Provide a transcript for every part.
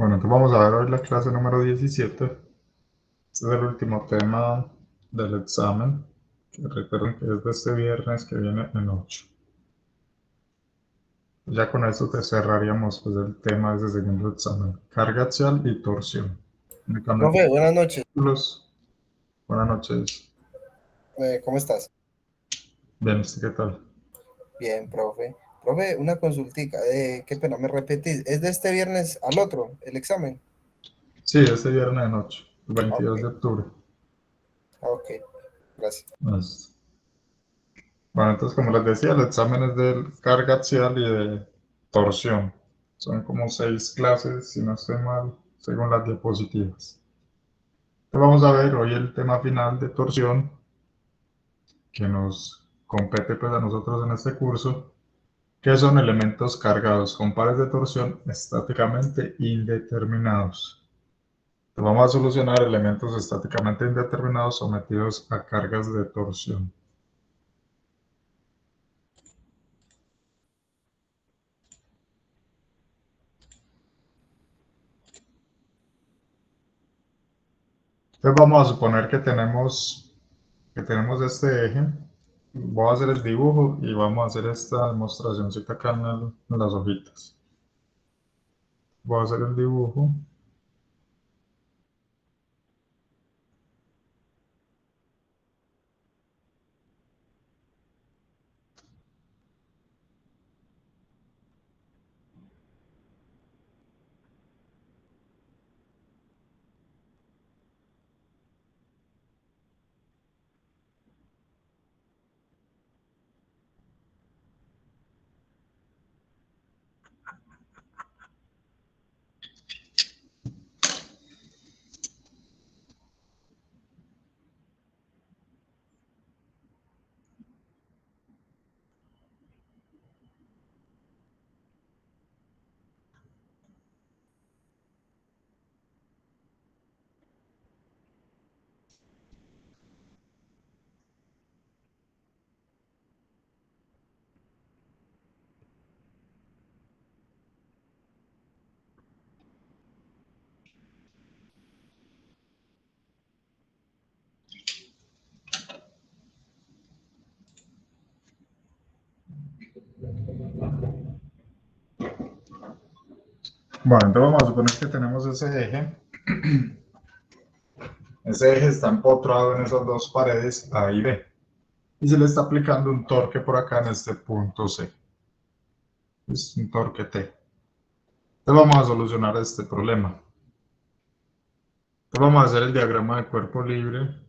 Bueno, entonces vamos a ver hoy la clase número 17. Este es el último tema del examen. Que recuerden que es de este viernes que viene en 8. Ya con esto te cerraríamos pues, el tema de ese segundo examen. Carga axial y torsión. Únicamente Profe, buenas noches. los. Buenas noches. ¿Cómo estás? Bien, ¿usted qué tal? Bien, profe. Profe, una consultica. Qué pena, me repetís. ¿Es de este viernes al otro el examen? Sí, este viernes en 8, el Ah, 22 de ok, octubre. ok, gracias. Listo. Bueno, entonces como les decía, el examen es de carga axial y de torsión. Son como 6 clases, si no estoy mal, según las diapositivas. Entonces vamos a ver hoy el tema final de torsión, que nos compete pues a nosotros en este curso, que son elementos cargados con pares de torsión estáticamente indeterminados. Entonces vamos a solucionar elementos estáticamente indeterminados sometidos a cargas de torsión. Entonces vamos a suponer que tenemos este eje. Voy a hacer el dibujo y vamos a hacer esta demostracióncita acá en las hojitas. Voy a hacer el dibujo. Bueno, entonces vamos a suponer que tenemos ese eje. Ese eje está empotrado en esas dos paredes A y B. Y se le está aplicando un torque por acá en este punto C. Es un torque T. Entonces vamos a solucionar este problema. Entonces vamos a hacer el diagrama de cuerpo libre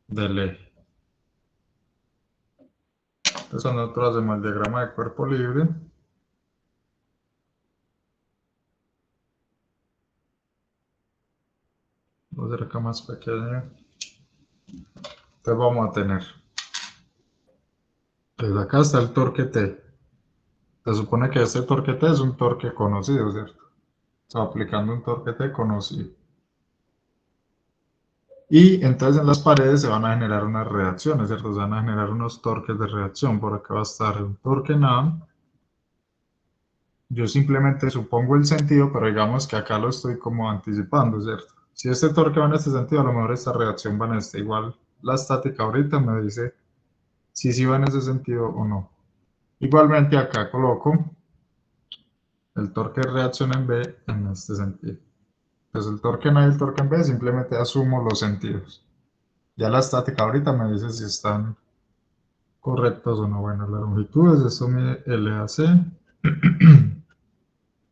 del eje. Entonces cuando nosotros hacemos el diagrama de cuerpo libre, voy a hacer acá más pequeño. Entonces vamos a tener, desde acá está el torque T. Se supone que este torque T es un torque conocido, ¿cierto? Está aplicando un torque T conocido. Y entonces en las paredes se van a generar unas reacciones, ¿cierto? Se van a generar unos torques de reacción. Por acá va a estar un torque NAM. Yo simplemente supongo el sentido, pero digamos que acá lo estoy como anticipando, ¿cierto? Si este torque va en este sentido, a lo mejor esta reacción va en este. Igual la estática ahorita me dice si sí va en ese sentido o no. Igualmente acá coloco el torque de reacción en B en este sentido. Entonces el torque en A y el torque en B simplemente asumo los sentidos. Ya la estática ahorita me dice si están correctos o no. Bueno, la longitud es esto mide LAC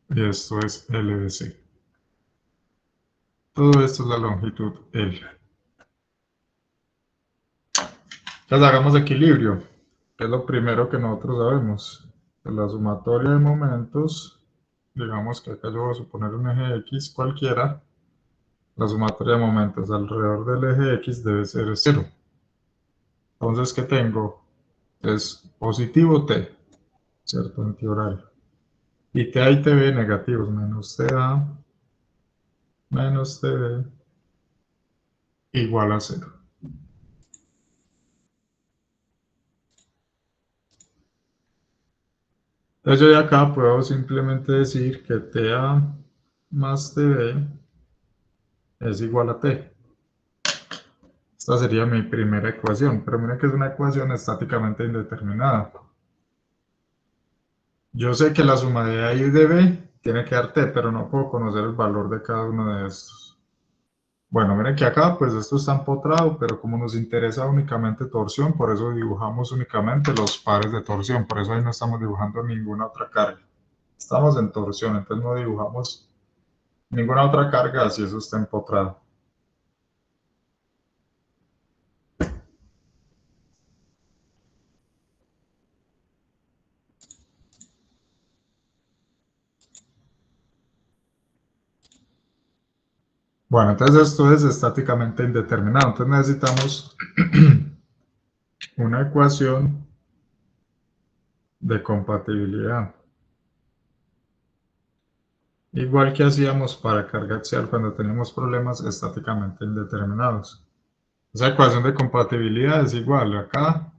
y esto es LBC. Todo esto es la longitud L. Entonces hagamos equilibrio, que es lo primero que nosotros sabemos. La sumatoria de momentos, digamos que acá yo voy a suponer un eje X cualquiera, la sumatoria de momentos alrededor del eje X debe ser cero. Entonces, ¿qué tengo? Es positivo T, ¿cierto? Antihorario. Y TA y TB negativos, menos TA menos TB igual a cero. Entonces yo de acá puedo simplemente decir que TA más Tb es igual a T. Esta sería mi primera ecuación, pero miren que es una ecuación estáticamente indeterminada. Yo sé que la suma de A y de B tiene que dar T, pero no puedo conocer el valor de cada uno de estos. Bueno, miren que acá pues esto está empotrado, pero como nos interesa únicamente torsión, por eso dibujamos únicamente los pares de torsión, por eso ahí no estamos dibujando ninguna otra carga. Estamos en torsión, entonces no dibujamos ninguna otra carga si eso está empotrado. Bueno, entonces esto es estáticamente indeterminado, entonces necesitamos una ecuación de compatibilidad. Igual que hacíamos para carga axial cuando teníamos problemas estáticamente indeterminados. Esa ecuación de compatibilidad es igual, acá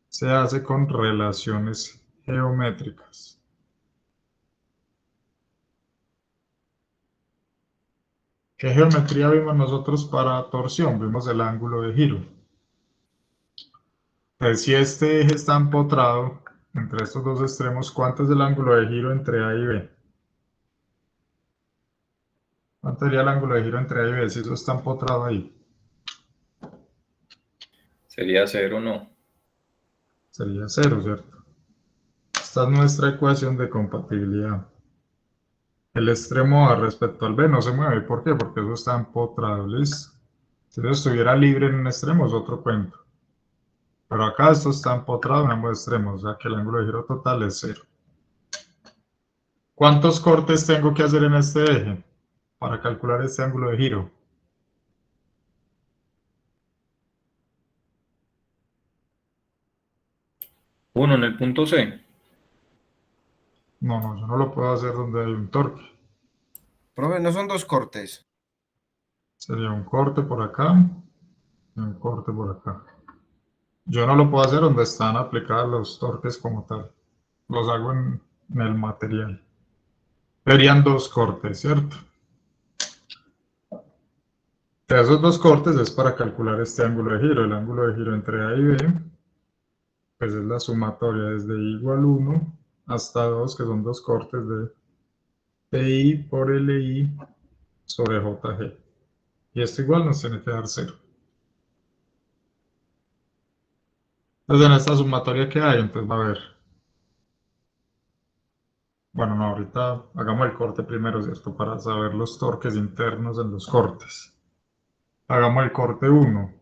se hace con relaciones geométricas. ¿Qué geometría vimos nosotros para torsión? Vimos el ángulo de giro. Entonces, si este eje está empotrado entre estos dos extremos, ¿cuánto es el ángulo de giro entre A y B? ¿Cuánto sería el ángulo de giro entre A y B si eso está empotrado ahí? Sería 0, ¿no? Sería 0, ¿cierto? Esta es nuestra ecuación de compatibilidad. El extremo A respecto al B no se mueve. ¿Por qué? Porque eso está empotrado, ¿listo? Si eso estuviera libre en un extremo es otro cuento. Pero acá esto está empotrado en ambos extremos, o sea que el ángulo de giro total es 0. ¿Cuántos cortes tengo que hacer en este eje para calcular este ángulo de giro? Uno en el punto C. No, yo no lo puedo hacer donde hay un torque. Profe, no son dos cortes. Sería un corte por acá y un corte por acá. Yo no lo puedo hacer donde están aplicados los torques como tal. Los hago en el material. Serían dos cortes, ¿cierto? De esos dos cortes es para calcular este ángulo de giro. El ángulo de giro entre A y B, pues es la sumatoria desde I igual 1 hasta 2, que son dos cortes de PI por LI sobre JG. Y esto igual nos tiene que dar 0. Entonces en esta sumatoria que hay, entonces va a haber. Bueno, no, ahorita hagamos el corte primero, ¿cierto? Para saber los torques internos en los cortes. Hagamos el corte 1.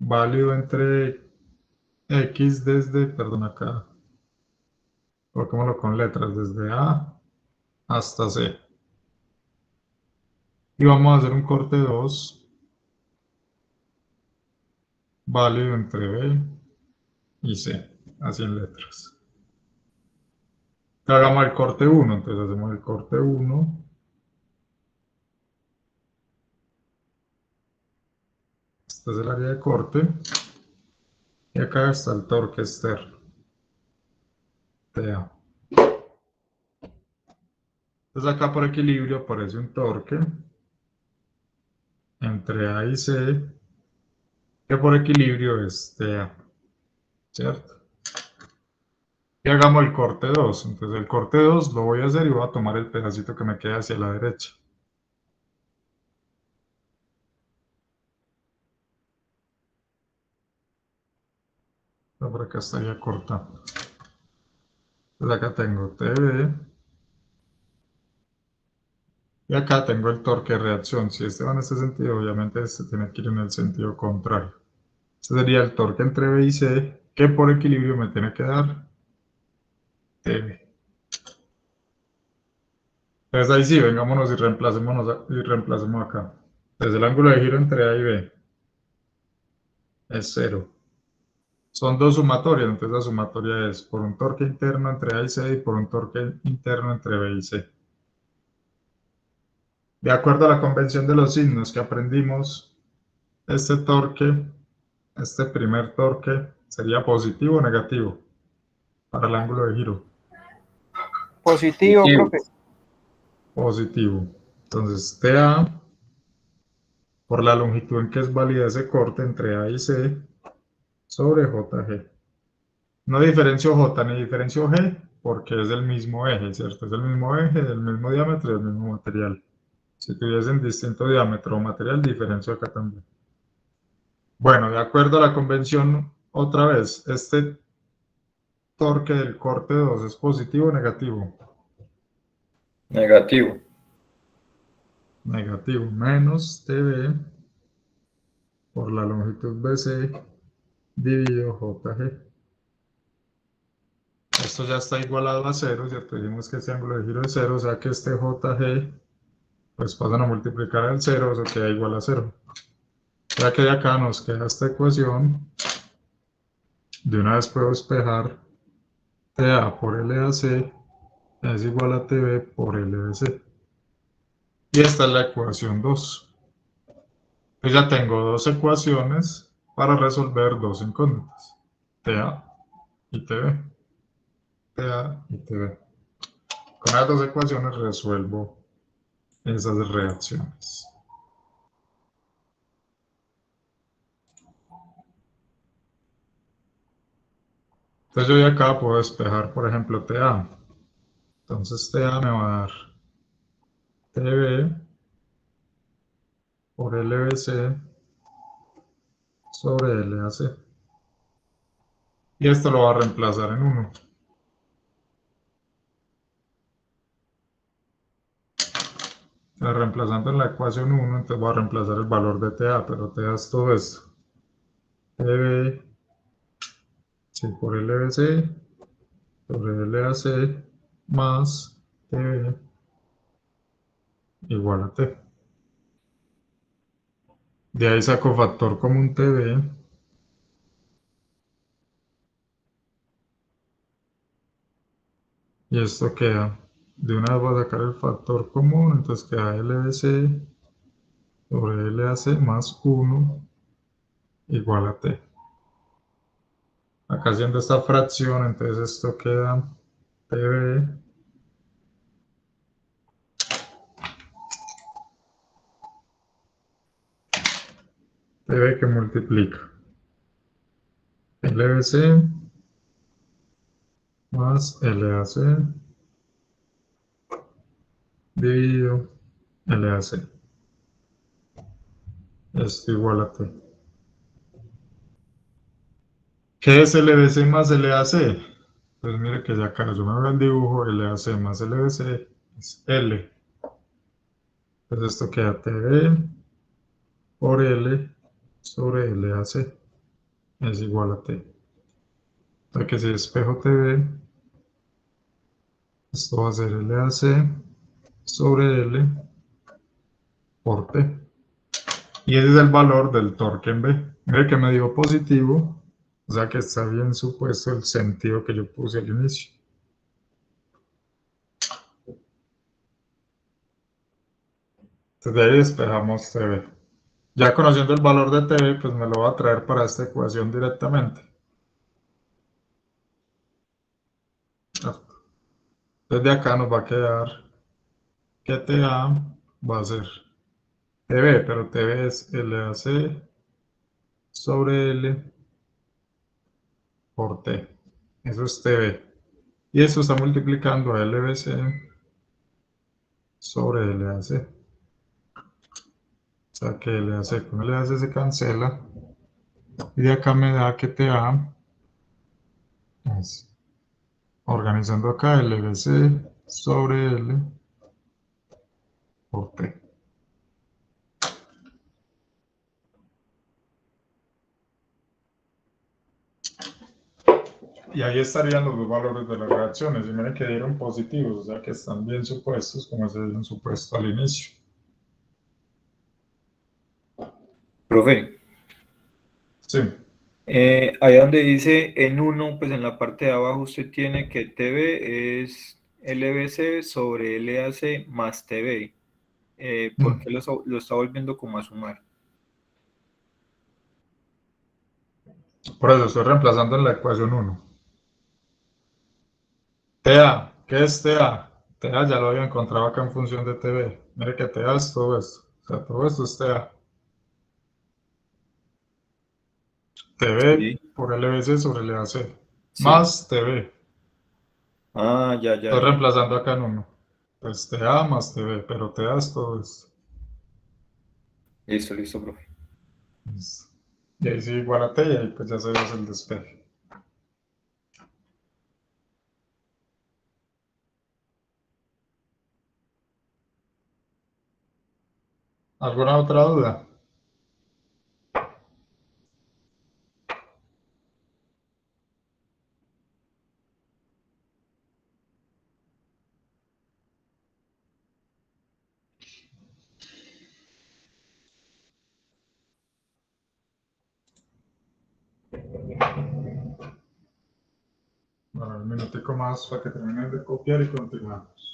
Válido entre X desde, perdón, acá. Coloquémoslo con letras, desde A hasta C. Y vamos a hacer un corte 2, válido entre B y C, así en letras. Hagamos el corte 1, entonces hacemos el corte 1. Este es el área de corte. Y acá está el torque externo, TA. Entonces acá por equilibrio aparece un torque entre A y C, que por equilibrio es TA, ¿cierto? Y hagamos el corte 2. Entonces el corte 2 lo voy a hacer y voy a tomar el pedacito que me queda hacia la derecha. Por acá estaría cortando. Entonces acá tengo TB. Y acá tengo el torque de reacción. Si este va en este sentido, obviamente este tiene que ir en el sentido contrario. Este sería el torque entre B y C, que por equilibrio me tiene que dar TB. Entonces ahí sí, vengámonos y reemplacemos acá. Entonces el ángulo de giro entre A y B es 0. Son dos sumatorias, entonces la sumatoria es por un torque interno entre A y C y por un torque interno entre B y C. De acuerdo a la convención de los signos que aprendimos, este torque, este primer torque, sería positivo o negativo para el ángulo de giro. Positivo, Positivo. profe. Positivo. Entonces, TA, por la longitud en que es válida ese corte entre A y C, sobre JG. No diferencio J ni diferencio G porque es el mismo eje, ¿cierto? Es el mismo eje, del mismo diámetro y del mismo material. Si tuviesen distinto diámetro o material, diferencio acá también. Bueno, de acuerdo a la convención, otra vez, este torque del corte 2 es positivo o negativo. Negativo. Negativo, menos TB por la longitud BC dividido JG. Esto ya está igualado a 0, ¿cierto? Dijimos que este ángulo de giro es 0, o sea que este JG, pues pasan a multiplicar el 0, eso queda igual a 0. Ya que de acá nos queda esta ecuación, de una vez puedo despejar TA por LAC es igual a TB por LBC. Y esta es la ecuación 2. Pues ya tengo dos ecuaciones para resolver dos incógnitas, TA y TB. TA y TB. Con las dos ecuaciones resuelvo esas reacciones. Entonces yo de acá puedo despejar, por ejemplo, TA. Entonces TA me va a dar TB por LBC sobre LAC. Y esto lo va a reemplazar en 1. Reemplazando en la ecuación 1, entonces voy a reemplazar el valor de TA, pero TA es todo esto. TB sí, por LBC sobre LAC más TB igual a T. De ahí saco factor común TB. Y esto queda, de una vez voy a sacar el factor común, entonces queda LBC sobre LAC más 1 igual a T. Acá haciendo esta fracción, entonces esto queda TB que multiplica LBC más LAC dividido LAC. Esto igual a T. ¿Qué es LBC más LAC? Pues mire que ya acá yo me veo el dibujo, LAC más LBC es L. Entonces esto queda TB por L sobre LAC es igual a T. O sea que si despejo TB, esto va a ser LAC sobre L por T. Y ese es el valor del torque en B. Mire que me dio positivo, o sea que está bien supuesto el sentido que yo puse al inicio. Entonces de ahí despejamos TB. Ya conociendo el valor de TB, pues me lo va a traer para esta ecuación directamente. Desde acá nos va a quedar que TA va a ser TB, pero TB es LAC sobre L por T. Eso es TB. Y eso está multiplicando a LBC sobre LAC. O sea que LAC con LAC se cancela. Y de acá me da que TA es, organizando acá, LBC sobre L por T. Y ahí estarían los dos valores de las reacciones. Y miren que dieron positivos, o sea que están bien supuestos como se dieron supuesto al inicio. Profe, Sí, ahí donde dice en 1, pues en la parte de abajo usted tiene que TB es LBC sobre LAC más TB. ¿Por qué lo está volviendo como a sumar? por eso estoy reemplazando en la ecuación 1. TA, ¿Qué es TA? TA ya lo había encontrado acá en función de TV. Mire que TA es todo esto. O sea, todo esto es TA. TV Sí, por LBC sobre LAC. sí. Más TV. Ah, ya, ya, Estoy ya. reemplazando acá en uno. Pues TA más TV, pero TA es todo esto. Listo, listo, profe. Y ahí sí igual a T y ahí pues ya se hace el despeje. ¿Alguna otra duda? Bueno, un minutico más para que termine de copiar y continuamos.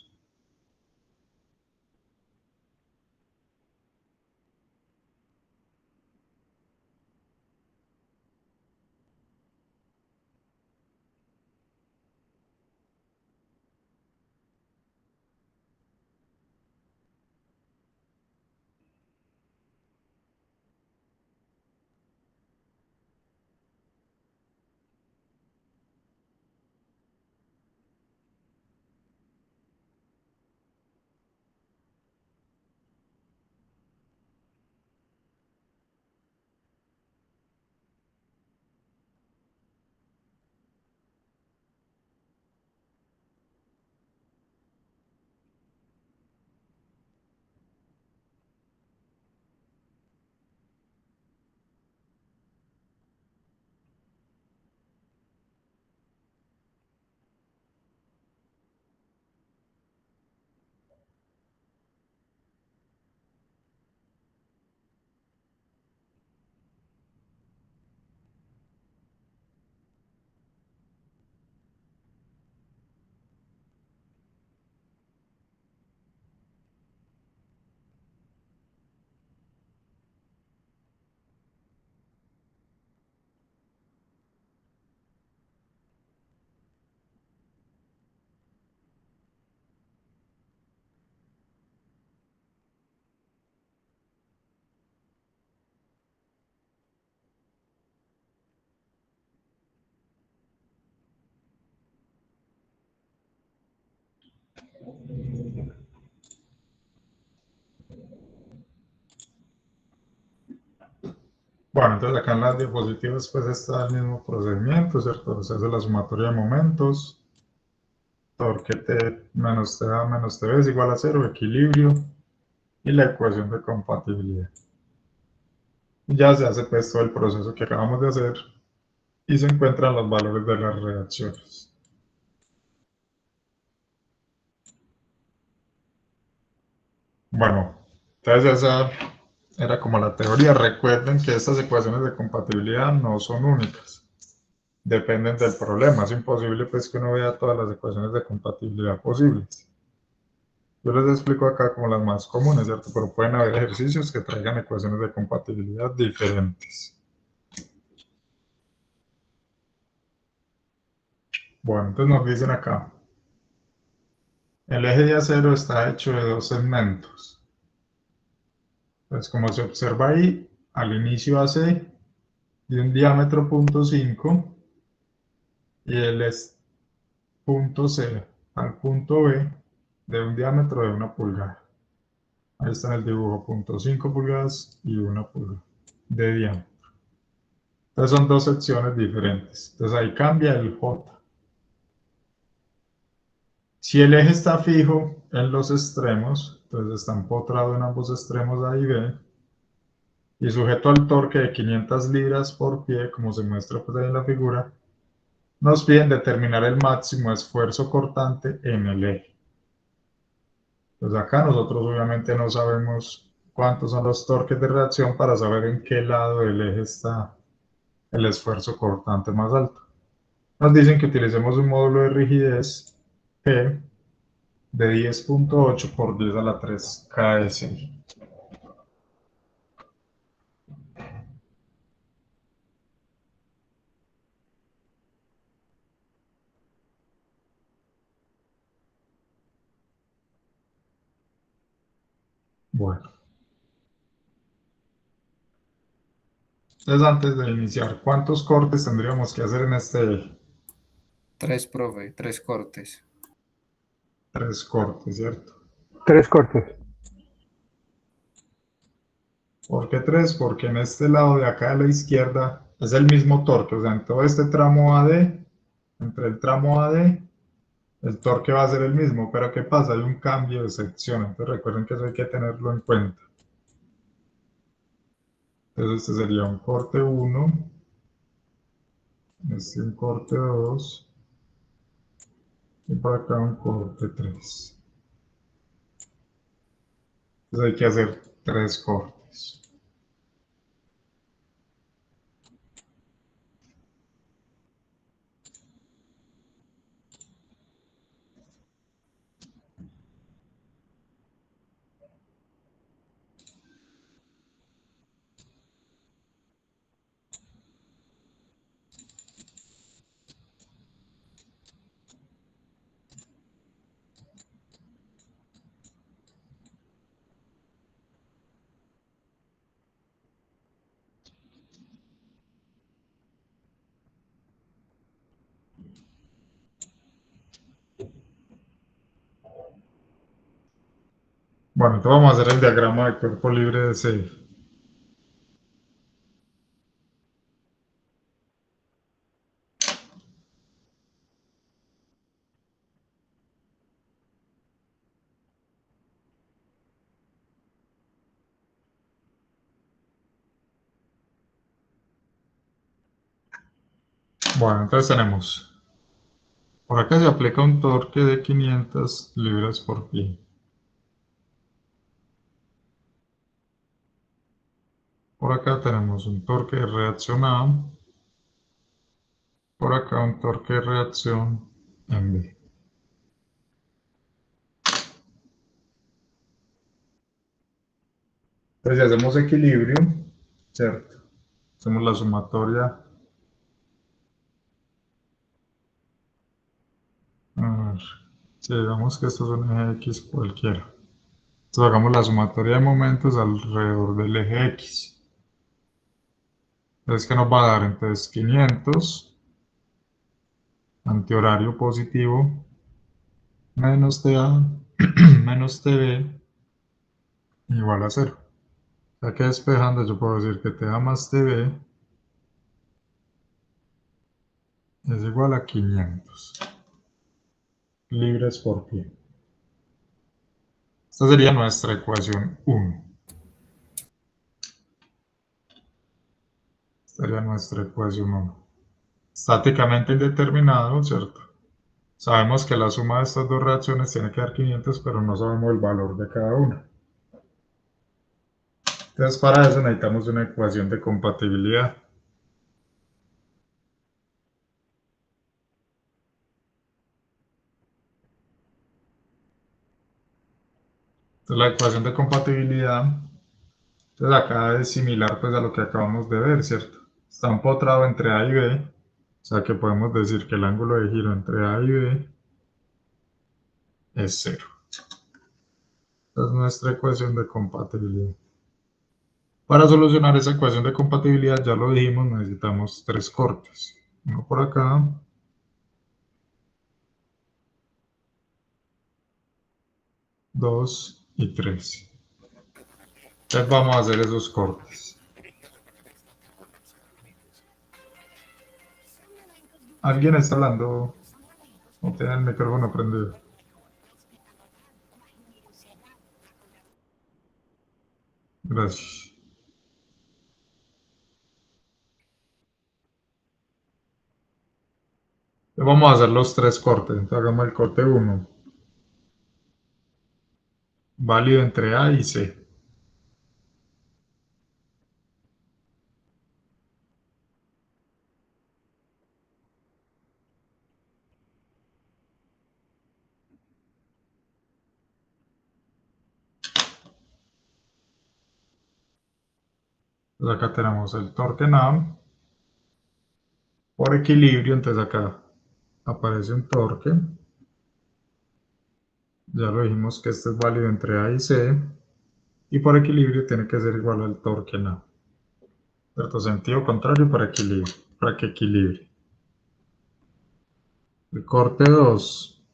Bueno, entonces acá en las diapositivas pues está el mismo procedimiento, ¿cierto? Se hace la sumatoria de momentos, torque T menos TA menos TV es igual a cero, equilibrio y la ecuación de compatibilidad. Y ya se hace pues todo el proceso que acabamos de hacer y se encuentran los valores de las reacciones. Bueno, entonces esa era como la teoría. Recuerden que estas ecuaciones de compatibilidad no son únicas. Dependen del problema. Es imposible pues que uno vea todas las ecuaciones de compatibilidad posibles. Yo les explico acá como las más comunes, ¿cierto? Pero pueden haber ejercicios que traigan ecuaciones de compatibilidad diferentes. Bueno, entonces nos dicen acá. El eje de acero está hecho de dos segmentos. Pues como se observa ahí, al inicio AC de un diámetro 0.5 y el punto C al punto B de un diámetro de 1 pulgada. Ahí está en el dibujo, 0.5 pulgadas y 1 pulgada de diámetro. Entonces son dos secciones diferentes. Entonces ahí cambia el J. Si el eje está fijo en los extremos, entonces está empotrado en ambos extremos A y B, y sujeto al torque de 500 libras por pie, como se muestra pues ahí en la figura, nos piden determinar el máximo esfuerzo cortante en el eje. Pues acá nosotros obviamente no sabemos cuántos son los torques de reacción para saber en qué lado del eje está el esfuerzo cortante más alto. Nos dicen que utilicemos un módulo de rigidez P de 10.8 por 10 a la 3 KS. Bueno. Entonces, antes de iniciar, ¿cuántos cortes tendríamos que hacer en este eje? 3, profe, 3 cortes. 3 cortes, ¿cierto? 3 cortes. ¿Por qué 3? Porque en este lado de acá a la izquierda es el mismo torque, o sea, en todo este tramo AD, entre el tramo AD, el torque va a ser el mismo, pero ¿qué pasa? Hay un cambio de sección, entonces recuerden que eso hay que tenerlo en cuenta. Entonces este sería un corte 1, este un corte 2, y por acá un corte 3. Entonces hay que hacer 3 cortes. Bueno, entonces vamos a hacer el diagrama de cuerpo libre de C. Bueno, entonces tenemos, por acá se aplica un torque de 500 libras por pie. Por acá tenemos un torque de reacción A, por acá un torque de reacción en B. Entonces si hacemos equilibrio, ¿cierto? Hacemos la sumatoria. A ver, si digamos que esto es un eje X cualquiera. Entonces hagamos la sumatoria de momentos alrededor del eje X. Entonces, ¿qué nos va a dar? Entonces 500 antihorario positivo menos TA menos TB igual a 0. Ya que despejando yo puedo decir que TA más TB es igual a 500 libras por pie. Esta sería nuestra ecuación 1. Esta sería nuestra ecuación 1. Estáticamente indeterminado, ¿cierto? Sabemos que la suma de estas dos reacciones tiene que dar 500, pero no sabemos el valor de cada una. Entonces para eso necesitamos una ecuación de compatibilidad. Entonces la ecuación de compatibilidad, entonces acá es similar pues a lo que acabamos de ver, ¿cierto? Está empotrado entre A y B, o sea que podemos decir que el ángulo de giro entre A y B es 0. Esta es nuestra ecuación de compatibilidad. Para solucionar esa ecuación de compatibilidad, ya lo dijimos, necesitamos 3 cortes. Uno por acá, 2 y 3. Entonces vamos a hacer esos cortes. ¿Alguien está hablando? ¿O tiene el micrófono prendido? Gracias. Entonces vamos a hacer los 3 cortes. Entonces hagamos el corte 1. Válido entre A y C. Entonces acá tenemos el torque en A. Por equilibrio, entonces acá aparece un torque. Ya lo dijimos que este es válido entre A y C. y por equilibrio tiene que ser igual al torque en A. ¿Cierto? Sentido contrario para equilibrio, para que equilibre. El corte 2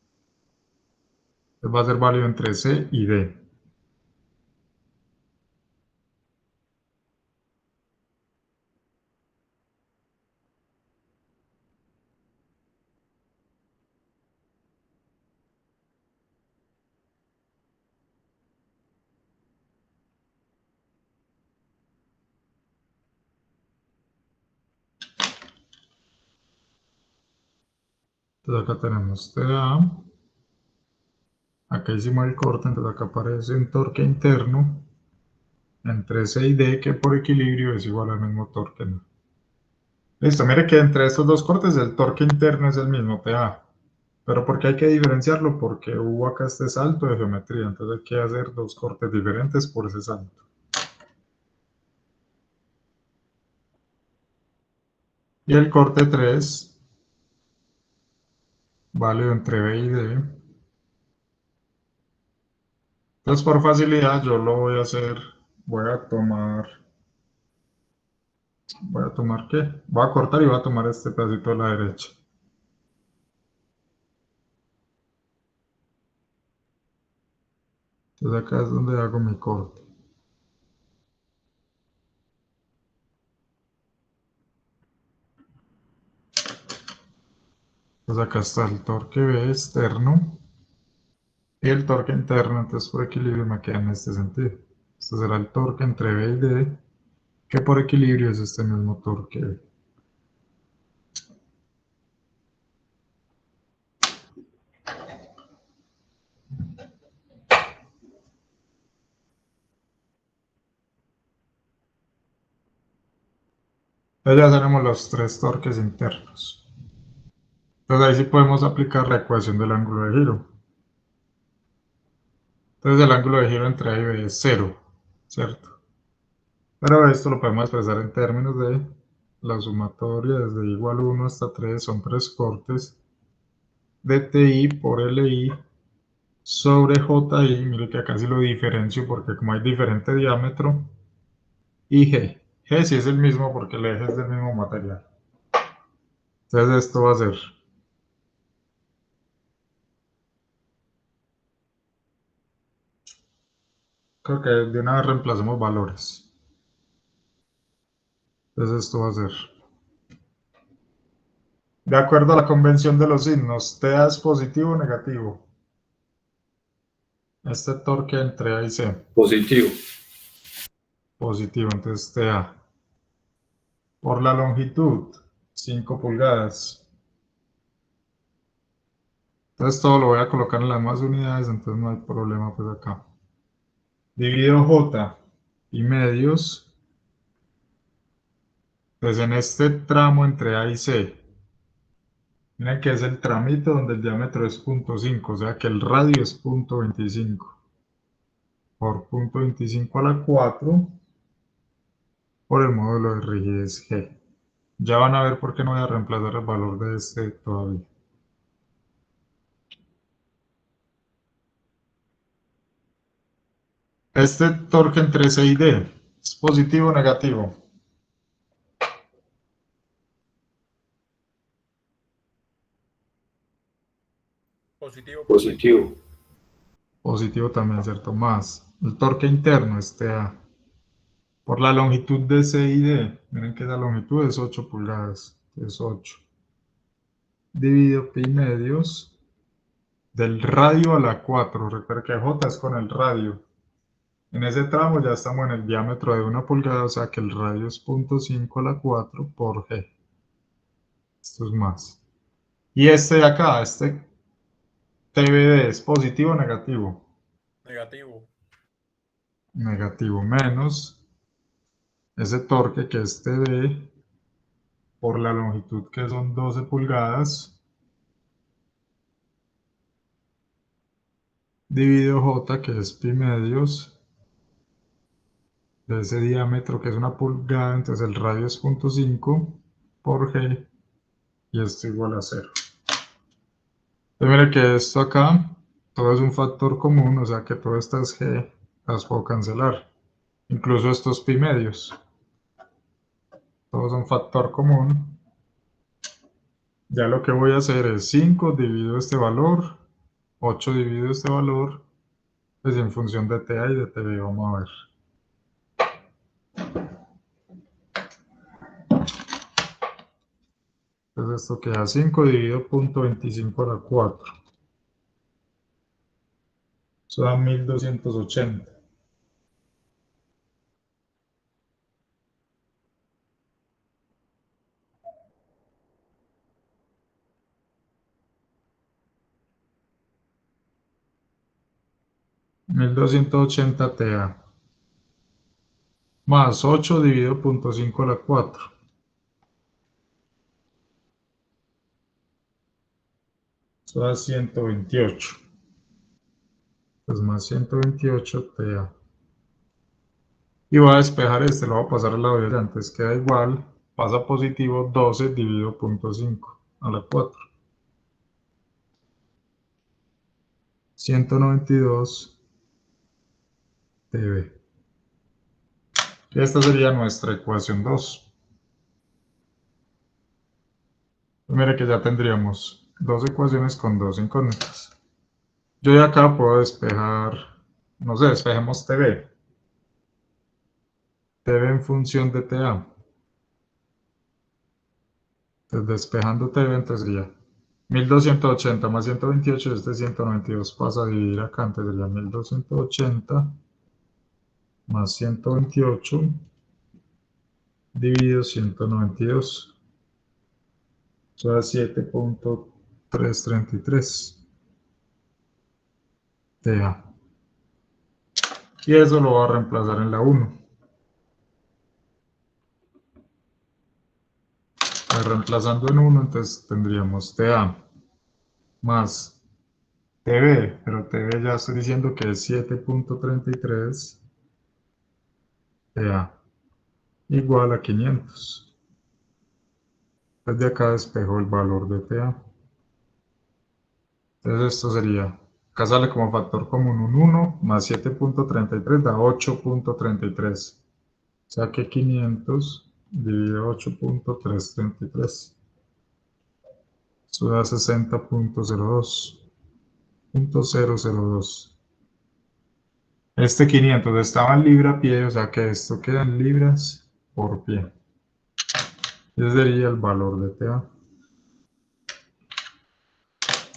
va a ser válido entre C y D. Entonces acá tenemos TA, acá hicimos el corte, entonces acá aparece un torque interno entre C y D que por equilibrio es igual al mismo torque, ¿no? Listo, mire que entre estos dos cortes el torque interno es el mismo TA, pero ¿por qué hay que diferenciarlo? Porque hubo acá este salto de geometría, entonces hay que hacer dos cortes diferentes por ese salto. Y el corte 3, válido entre B y D. Entonces por facilidad yo lo voy a hacer, voy a tomar ¿qué? Voy a cortar y voy a tomar este pedacito de la derecha. Entonces acá es donde hago mi corte. Entonces acá está el torque B externo y el torque interno, entonces por equilibrio me queda en este sentido. Este será el torque entre B y D, que por equilibrio es este mismo torque B. Entonces ya tenemos los tres torques internos. Entonces ahí sí podemos aplicar la ecuación del ángulo de giro. Entonces el ángulo de giro entre A y B es 0, ¿cierto? Pero esto lo podemos expresar en términos de la sumatoria desde igual 1 hasta 3, son tres cortes, de TI por LI sobre JI, mire que acá sí lo diferencio porque como hay diferente diámetro, y G. G sí es el mismo porque el eje es del mismo material. Entonces esto va a ser creo que de una vez reemplacemos valores. Entonces esto va a ser, de acuerdo a la convención de los signos, TA es positivo o negativo. Este torque entre A y C. Positivo. Positivo, entonces TA. Por la longitud, 5 pulgadas. Entonces todo lo voy a colocar en las mismas unidades, entonces no hay problema pues acá. Dividido J y medios. Pues en este tramo entre A y C. Miren que es el tramito donde el diámetro es 0.5, o sea que el radio es 0.25. Por 0.25 a la 4 por el módulo de rigidez G. Ya van a ver por qué no voy a reemplazar el valor de este todavía. Este torque entre C y D, ¿es positivo o negativo? Positivo. Positivo también, ¿cierto? Más el torque interno, este A, por la longitud de C y D. Miren que la longitud es 8 pulgadas, es 8. Dividido pi medios del radio a la 4. Recuerda que J es con el radio. En ese tramo ya estamos en el diámetro de 1 pulgada, o sea que el radio es 0.5 a la 4 por G. Esto es más. Y este de acá, este TBD, ¿es positivo o negativo? Negativo. Negativo, menos ese torque que es TD por la longitud que son 12 pulgadas dividido J que es pi medios de ese diámetro que es 1 pulgada, entonces el radio es 0.5 por G y esto igual a 0. Entonces mire que esto acá, todo es un factor común, o sea que todo esto es G las puedo cancelar. Incluso estos pi medios. Todos son factor común. Ya lo que voy a hacer es 5 dividido este valor, 8 dividido este valor, pues en función de TA y de TV, vamos a ver. Entonces esto queda 5 dividido 0.25 a la 4. Eso da 1280. TA más 8 dividido 0.5 a la 4. Eso da 128. Pues más 128 TA. Y voy a despejar este, lo voy a pasar al lado de antes, queda igual, pasa positivo 12 dividido 0.5 a la 4. 192 TV. Y esta sería nuestra ecuación 2. Pues mire que ya tendríamos dos ecuaciones con dos incógnitas. Yo de acá puedo despejar, no sé, despejemos TV. TV en función de TA. Entonces despejando TV, entonces sería 1280 más 128, este 192 pasa a dividir acá, entonces sería 1280 más 128 dividido 192. Eso da 7.333 TA. Y eso lo voy a reemplazar en la 1. Reemplazando en 1, entonces tendríamos TA más TV, pero TV ya estoy diciendo que es 7.33 TA igual a 500. Desde acá despejo el valor de TA. Entonces esto sería, acá sale como factor común un 1 más 7.33 da 8.33. O sea que 500 dividido 8.333. Eso da 60.02. Este 500 estaba en libra pie, o sea que esto queda en libras por pie. Ese sería el valor de TA.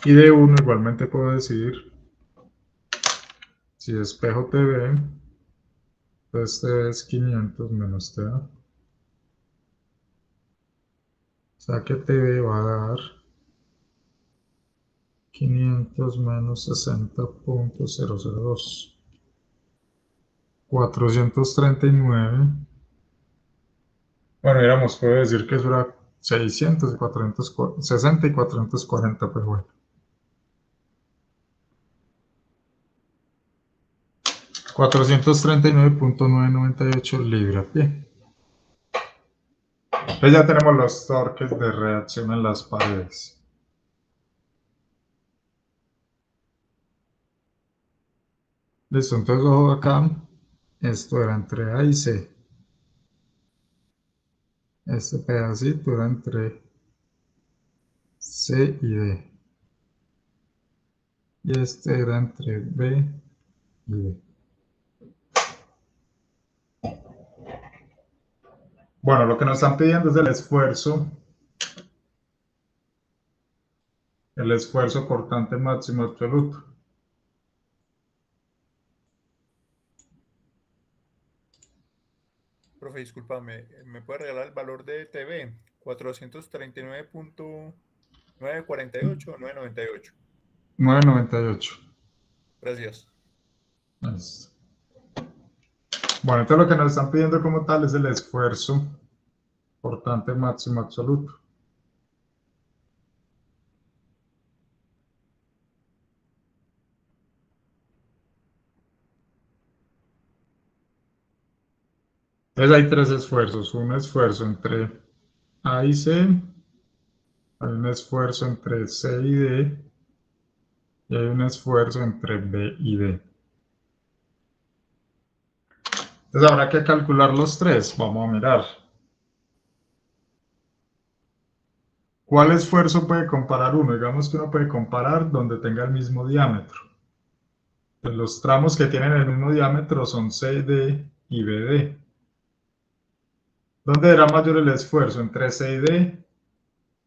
Y de 1 igualmente puedo decir, si despejo TV, entonces TV es 500 menos TA. O sea que TV va a dar 500 menos 60.002. 439. Bueno, digamos, puedo decir que eso era 600 y 460 y 440, pero bueno. 439.998 libra-pie. Entonces ya tenemos los torques de reacción en las paredes. Listo, entonces ojo acá, esto era entre A y C. Este pedacito era entre C y D. Y este era entre B y D. Bueno, lo que nos están pidiendo es el esfuerzo cortante máximo absoluto. Profe, discúlpame, ¿me puede regalar el valor de TV? 439.948 o 998. 998. Gracias. Listo. Bueno, entonces lo que nos están pidiendo como tal es el esfuerzo cortante máximo absoluto. Entonces hay tres esfuerzos. Un esfuerzo entre A y C, hay un esfuerzo entre C y D, y hay un esfuerzo entre B y D. Entonces habrá que calcular los tres. Vamos a mirar. ¿Cuál esfuerzo puede comparar uno? Digamos que uno puede comparar donde tenga el mismo diámetro. Pues los tramos que tienen el mismo diámetro son CD y BD. ¿Dónde era mayor el esfuerzo? ¿Entre C y D?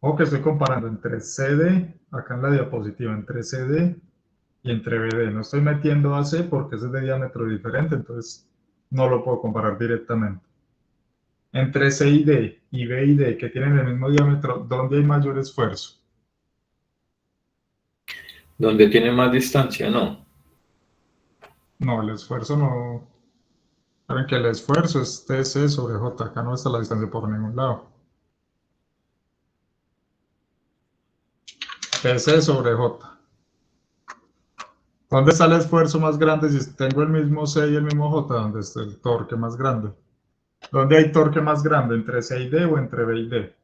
O que estoy comparando entre CD, acá en la diapositiva, entre CD y entre BD. No estoy metiendo AC porque ese es de diámetro diferente, entonces no lo puedo comparar directamente. Entre C y D y B y D, que tienen el mismo diámetro, ¿dónde hay mayor esfuerzo? Donde tiene más distancia, no. No, el esfuerzo no. Saben que el esfuerzo es TC sobre J. Acá no está la distancia por ningún lado. TC sobre J. ¿Dónde está el esfuerzo más grande si tengo el mismo C y el mismo J? ¿Dónde está el torque más grande? ¿Dónde hay torque más grande? ¿Entre C y D o entre B y D?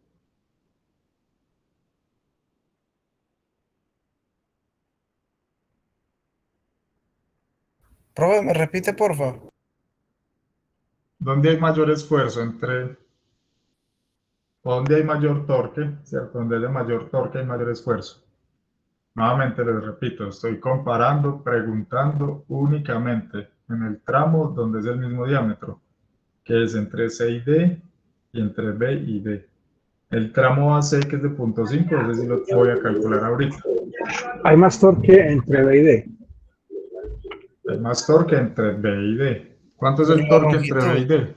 Profe, ¿me repite, porfa? ¿Dónde hay mayor esfuerzo? ¿Dónde hay mayor torque? ¿Cierto? ¿Dónde haya mayor torque hay mayor esfuerzo? Nuevamente les repito, estoy comparando, preguntando únicamente en el tramo donde es el mismo diámetro, que es entre C y D y entre B y D. El tramo AC, que es de 0.5, ese sí lo voy a calcular ahorita. Hay más torque entre B y D. Hay más torque entre B y D. ¿Cuánto es Pero el la torque entre B y longitud. D?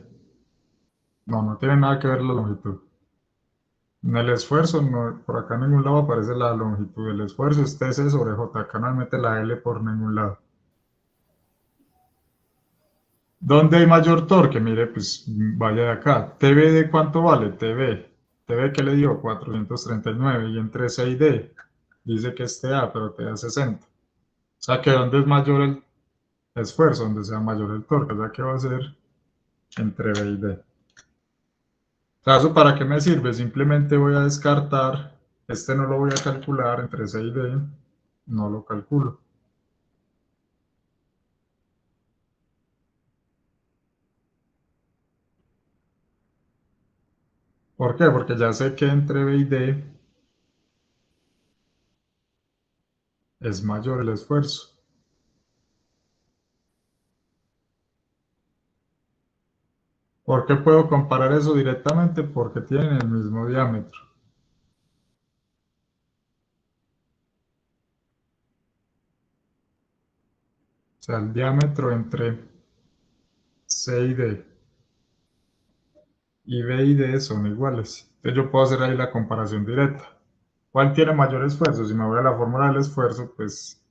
No, no tiene nada que ver la longitud. En el esfuerzo, no, por acá en ningún lado aparece la longitud. El esfuerzo es TC sobre J. Acá no mete la L por ningún lado. ¿Dónde hay mayor torque? Mire, pues vaya de acá. ¿TB de cuánto vale? TB. ¿TB qué le dio? 439. Y entre C y D dice que es TA, pero TA 60. O sea que ¿dónde es mayor el esfuerzo? Donde sea mayor el torque. O sea que va a ser entre B y D. ¿Eso para qué me sirve? Simplemente voy a descartar. Este no lo voy a calcular entre C y D. No lo calculo. ¿Por qué? Porque ya sé que entre B y D es mayor el esfuerzo. ¿Por qué puedo comparar eso directamente? Porque tienen el mismo diámetro. O sea, el diámetro entre C y D y B y D son iguales. Entonces yo puedo hacer ahí la comparación directa. ¿Cuál tiene mayor esfuerzo? Si me voy a la fórmula del esfuerzo, pues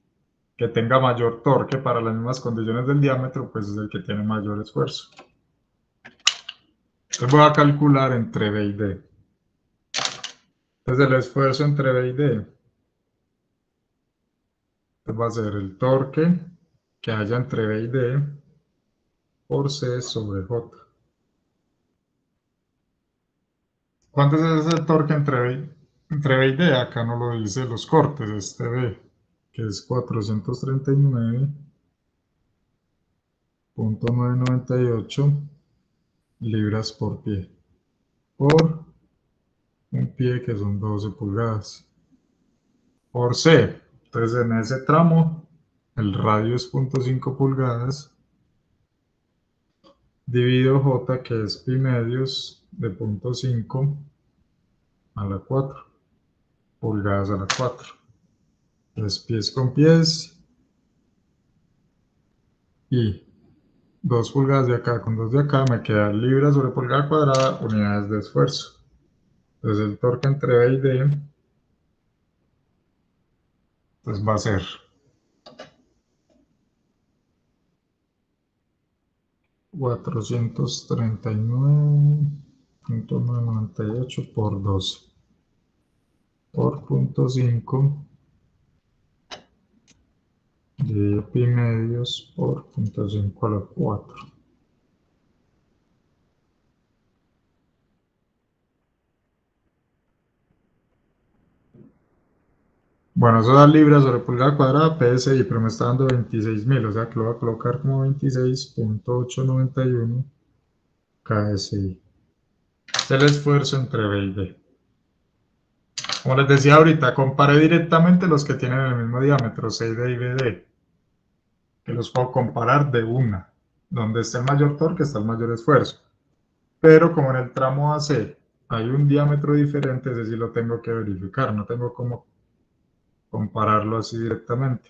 que tenga mayor torque para las mismas condiciones del diámetro, pues es el que tiene mayor esfuerzo. Entonces voy a calcular entre B y D. Entonces el esfuerzo entre B y D pues va a ser el torque que haya entre B y D por C sobre J. ¿Cuánto es ese torque entre B y D? Acá no lo dice los cortes, este B, que es 439.998 libras por pie, por un pie que son 12 pulgadas, por C. Entonces en ese tramo el radio es 0.5 pulgadas, dividido J, que es pi medios de 0.5 a la 4, pulgadas a la 4. Entonces pies con pies y 2 pulgadas de acá con 2 de acá me queda libras sobre pulgada cuadrada, unidades de esfuerzo. Entonces el torque entre B y D pues va a ser 439.998 por 12 por 0.5 de pi medios por 0.5 a la 4. Bueno, eso da libras sobre pulgada cuadrada PSI, pero me está dando 26.000, o sea que lo voy a colocar como 26.891 KSI. Es el esfuerzo entre B y D. Como les decía ahorita, comparé directamente los que tienen el mismo diámetro, 6D y BD, que los puedo comparar de una. Donde está el mayor torque está el mayor esfuerzo. Pero como en el tramo AC hay un diámetro diferente, ese sí lo tengo que verificar, no tengo cómo compararlo así directamente.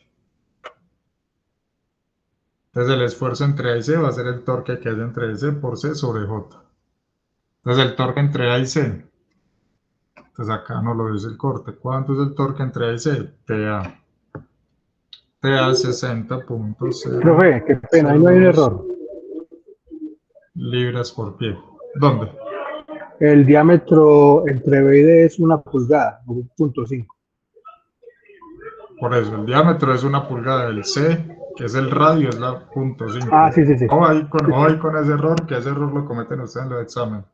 Entonces el esfuerzo entre A y C va a ser el torque que hay entre C por C sobre J. Entonces el torque entre A y C, entonces acá no lo dice el corte. ¿Cuánto es el torque entre A y C? TA. TA 60.002 Profe, qué pena, ahí no hay un error. libras por pie. ¿Dónde? El diámetro entre B y D es 1 pulgada, 1.5. Por eso, el diámetro es 1 pulgada, el C, que es el radio, es la Ah, 0.5. sí, sí, sí. Ojo ahí con ese error, que ese error lo cometen ustedes en los exámenes.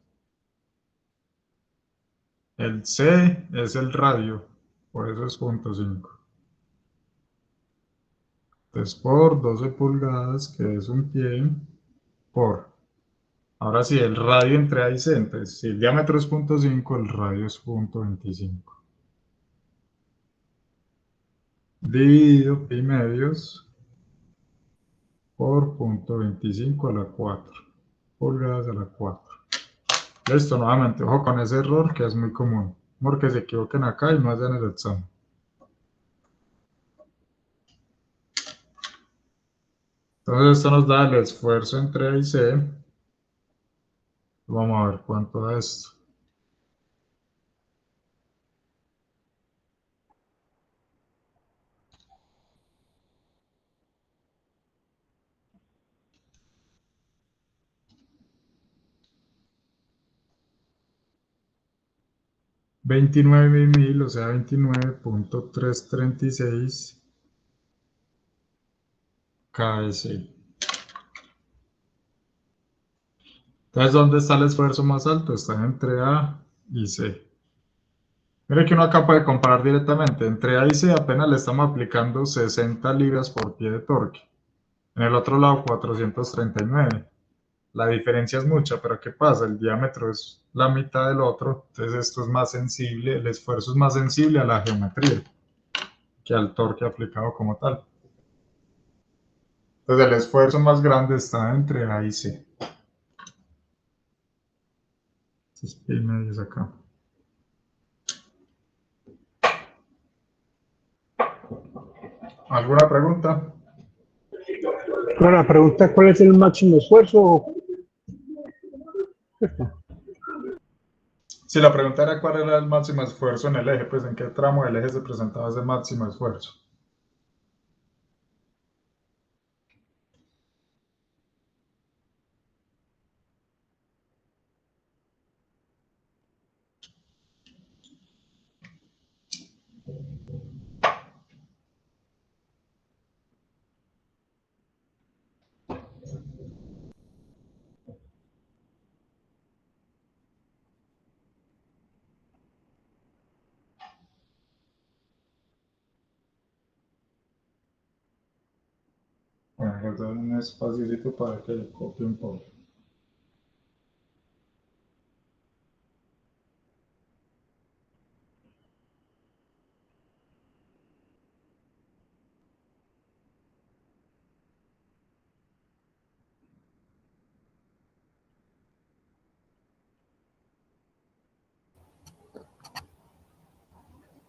El C es el radio, por eso es 0.5. Entonces por 12 pulgadas, que es un pie, por... Ahora sí, el radio entre A y C, entonces si el diámetro es 0.5, el radio es 0.25. Dividido pi medios por 0.25 a la 4. Pulgadas a la 4. Listo, nuevamente, ojo con ese error que es muy común, porque se equivoquen acá y no hayan el examen. Entonces esto nos da el esfuerzo entre A y C. Vamos a ver cuánto da esto. $29.000, o sea, 29.336 KSI. Entonces, ¿dónde está el esfuerzo más alto? Está entre A y C. Mire que uno acá puede comparar directamente. Entre A y C apenas le estamos aplicando 60 libras por pie de torque. En el otro lado, 439. La diferencia es mucha, pero ¿qué pasa? El diámetro es la mitad del otro, entonces esto es más sensible, el esfuerzo es más sensible a la geometría que al torque aplicado como tal. Entonces el esfuerzo más grande está entre A y C. Entonces pi medios acá. ¿Alguna pregunta? Bueno, la pregunta es cuál es el máximo esfuerzo. Si la pregunta era cuál era el máximo esfuerzo en el eje, pues en qué tramo del eje se presentaba ese máximo esfuerzo. Bueno, les doy un espacio para que copie un poco.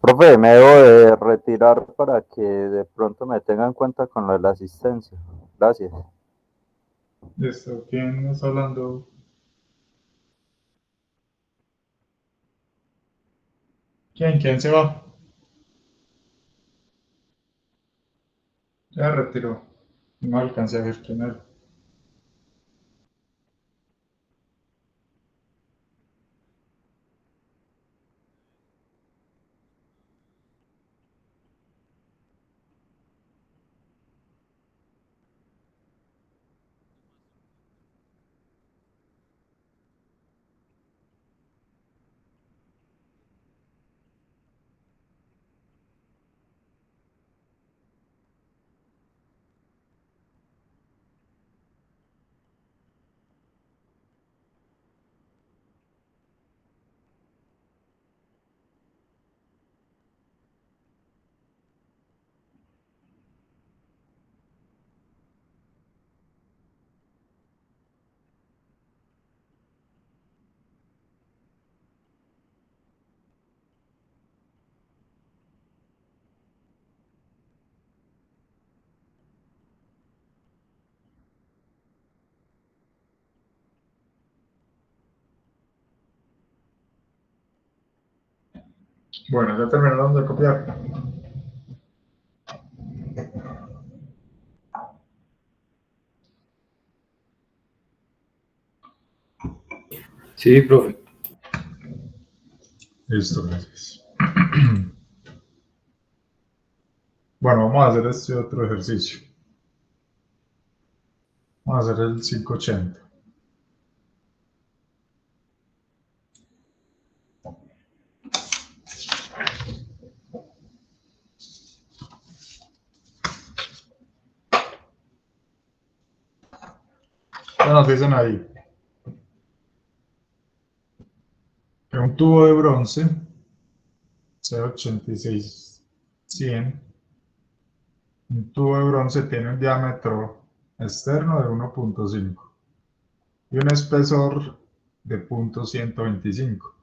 Profe, me debo de retirar para que de pronto me tenga en cuenta con lo de la asistencia. Gracias. Listo, ¿quién está hablando? ¿Quién se va? Ya retiró. No alcancé a ver quién era. Bueno, ya terminaron de copiar. Sí, profe. Listo, gracias. Bueno, vamos a hacer este otro ejercicio. Vamos a hacer el 580. ¿Qué nos dicen ahí? Que un tubo de bronce C86-100, un tubo de bronce tiene un diámetro externo de 1.5 y un espesor de 0.125.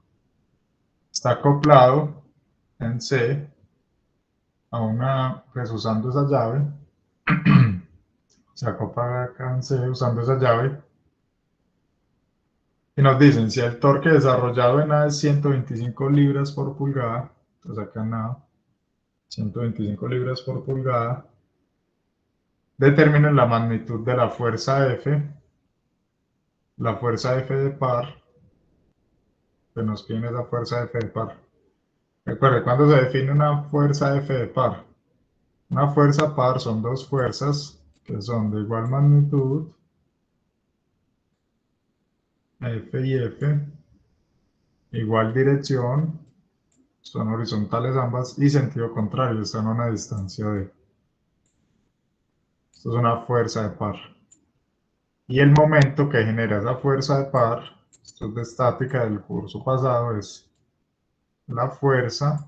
Está acoplado en C a una, pues usando esa llave, se acopla acá en C usando esa llave, y nos dicen si el torque desarrollado en A es 125 libras por pulgada, entonces acá en A, 125 libras por pulgada, determinen la magnitud de la fuerza F, la fuerza F de par, que nos piden esa fuerza F de par. Recuerde, cuando se define una fuerza F de par, una fuerza par son dos fuerzas que son de igual magnitud, F y F, igual dirección, son horizontales ambas y sentido contrario, están a una distancia de. Esto es una fuerza de par. Y el momento que genera esa fuerza de par, esto es de estática del curso pasado, es la fuerza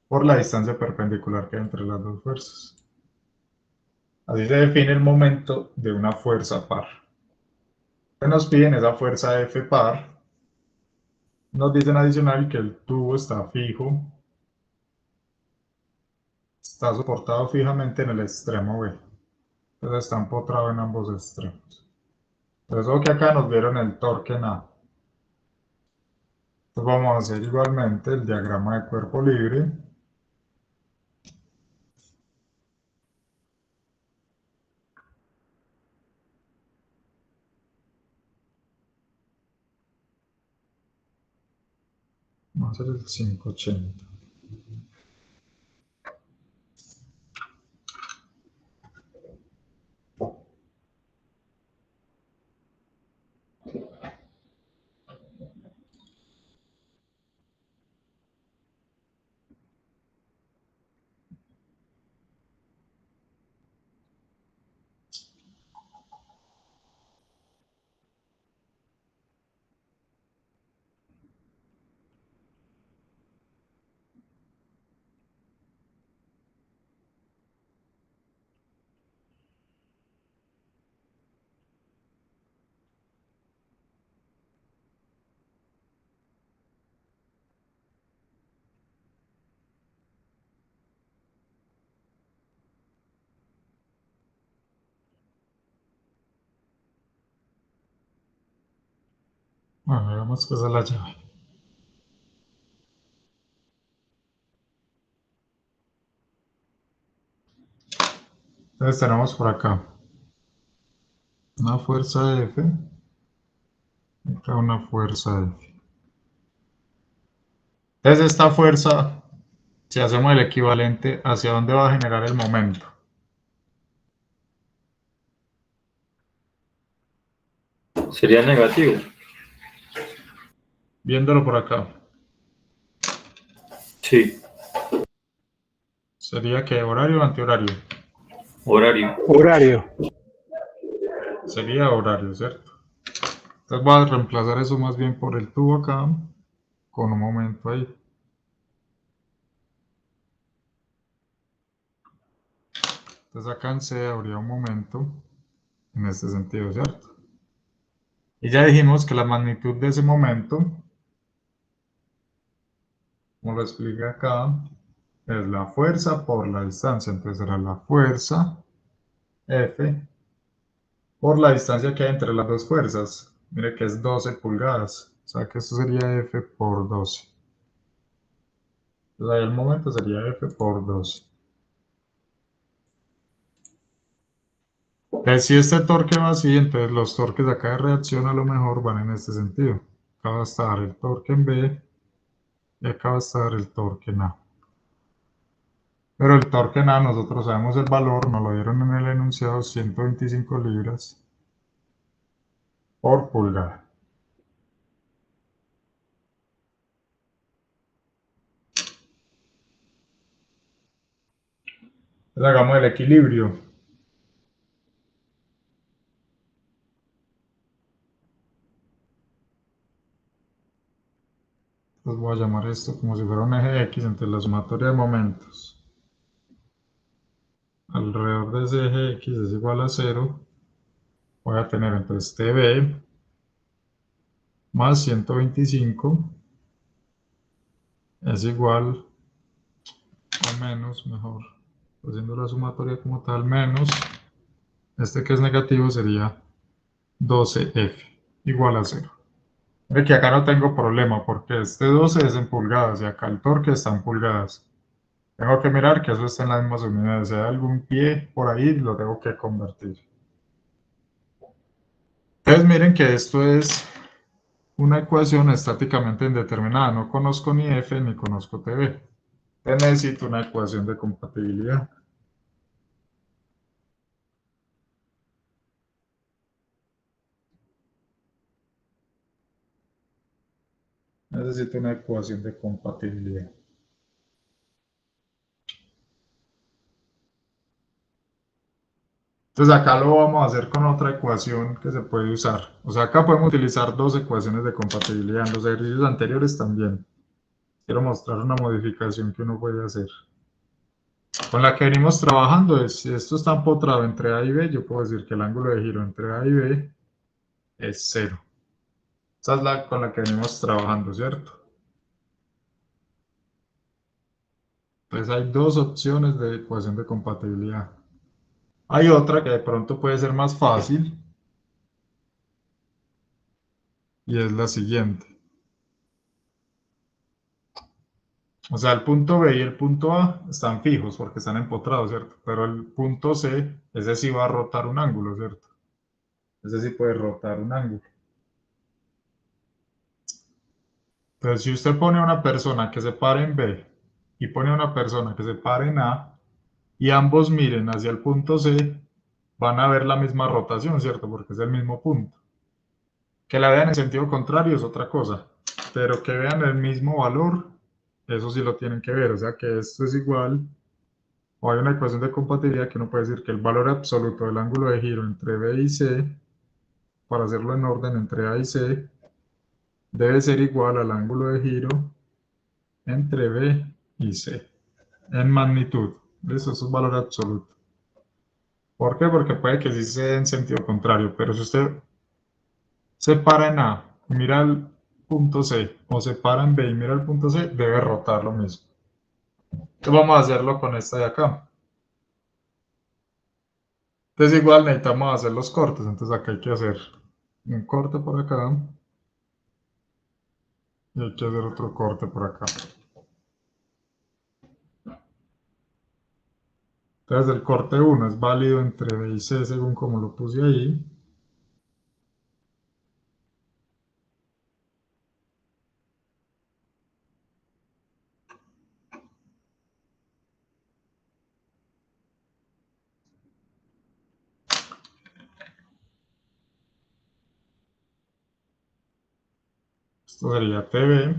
por la distancia perpendicular que hay entre las dos fuerzas. Así se define el momento de una fuerza par. Nos piden esa fuerza F par. Nos dicen adicional que el tubo está fijo, está soportado fijamente en el extremo B. Entonces está empotrado en ambos extremos. Entonces lo que acá nos dieron el torque en A. Entonces vamos a hacer igualmente el diagrama de cuerpo libre. Vamos a hacer el 580. Bueno, digamos que esa es la llave. Entonces tenemos por acá una fuerza F, acá una fuerza F. Entonces esta fuerza, si hacemos el equivalente, ¿hacia dónde va a generar el momento? Sería negativo. Viéndolo por acá, Sí, ¿sería que horario o antihorario? horario. Horario. Sería horario, ¿cierto? Entonces voy a reemplazar eso más bien por el tubo acá, con un momento ahí. Entonces acá en C habría un momento en este sentido, ¿cierto? Y ya dijimos que la magnitud de ese momento, como lo expliqué acá, es la fuerza por la distancia. Entonces será la fuerza F por la distancia que hay entre las dos fuerzas. Mire que es 12 pulgadas. O sea que esto sería F por 12. Entonces ahí el momento sería F por 12. Entonces, si este torque va así, entonces los torques acá de reacción a lo mejor van en este sentido. Acá va a estar el torque en B y acá va a estar el torque en A. Pero el torque en A, nosotros sabemos el valor, nos lo dieron en el enunciado, 125 libras por pulgada. Entonces hagamos el equilibrio. Entonces voy a llamar esto como si fuera un eje X entre la sumatoria de momentos. Alrededor de ese eje X es igual a 0. Voy a tener entonces TB más 125 es igual a menos, mejor, haciendo la sumatoria como tal, menos, este que es negativo sería 12F igual a 0. Mire que acá no tengo problema porque este 12 es en pulgadas y acá el torque está en pulgadas. Tengo que mirar que eso esté en las mismas unidades. Si hay algún pie por ahí, lo tengo que convertir. Entonces miren que esto es una ecuación estáticamente indeterminada. No conozco ni F ni conozco TV. Entonces necesito una ecuación de compatibilidad. Necesito una ecuación de compatibilidad. Entonces acá lo vamos a hacer con otra ecuación que se puede usar. O sea, acá podemos utilizar dos ecuaciones de compatibilidad. En los ejercicios anteriores también. Quiero mostrar una modificación que uno puede hacer. Con la que venimos trabajando es, si esto está empotrado entre A y B, yo puedo decir que el ángulo de giro entre A y B es 0. Esa es la con la que venimos trabajando, ¿cierto? Entonces hay dos opciones de ecuación de compatibilidad. Hay otra que de pronto puede ser más fácil y es la siguiente. O sea, el punto B y el punto A están fijos porque están empotrados, ¿cierto? Pero el punto C, ese sí va a rotar un ángulo, ¿cierto? Ese sí puede rotar un ángulo. Entonces, si usted pone a una persona que se pare en B y pone a una persona que se pare en A y ambos miren hacia el punto C, van a ver la misma rotación, ¿cierto? Porque es el mismo punto. Que la vean en sentido contrario es otra cosa, pero que vean el mismo valor, eso sí lo tienen que ver. O sea que esto es igual, o hay una ecuación de compatibilidad que uno puede decir que el valor absoluto del ángulo de giro entre B y C, para hacerlo en orden entre A y C, debe ser igual al ángulo de giro entre B y C, en magnitud. Eso es un valor absoluto. ¿Por qué? Porque puede que sí sea en sentido contrario, pero si usted se para en A y mira el punto C, o se para en B y mira el punto C, debe rotar lo mismo. Entonces vamos a hacerlo con esta de acá. Entonces igual necesitamos hacer los cortes, entonces acá hay que hacer un corte por acá y hay que hacer otro corte por acá. Entonces el corte 1 es válido entre B y C según como lo puse ahí. Esto sería TB.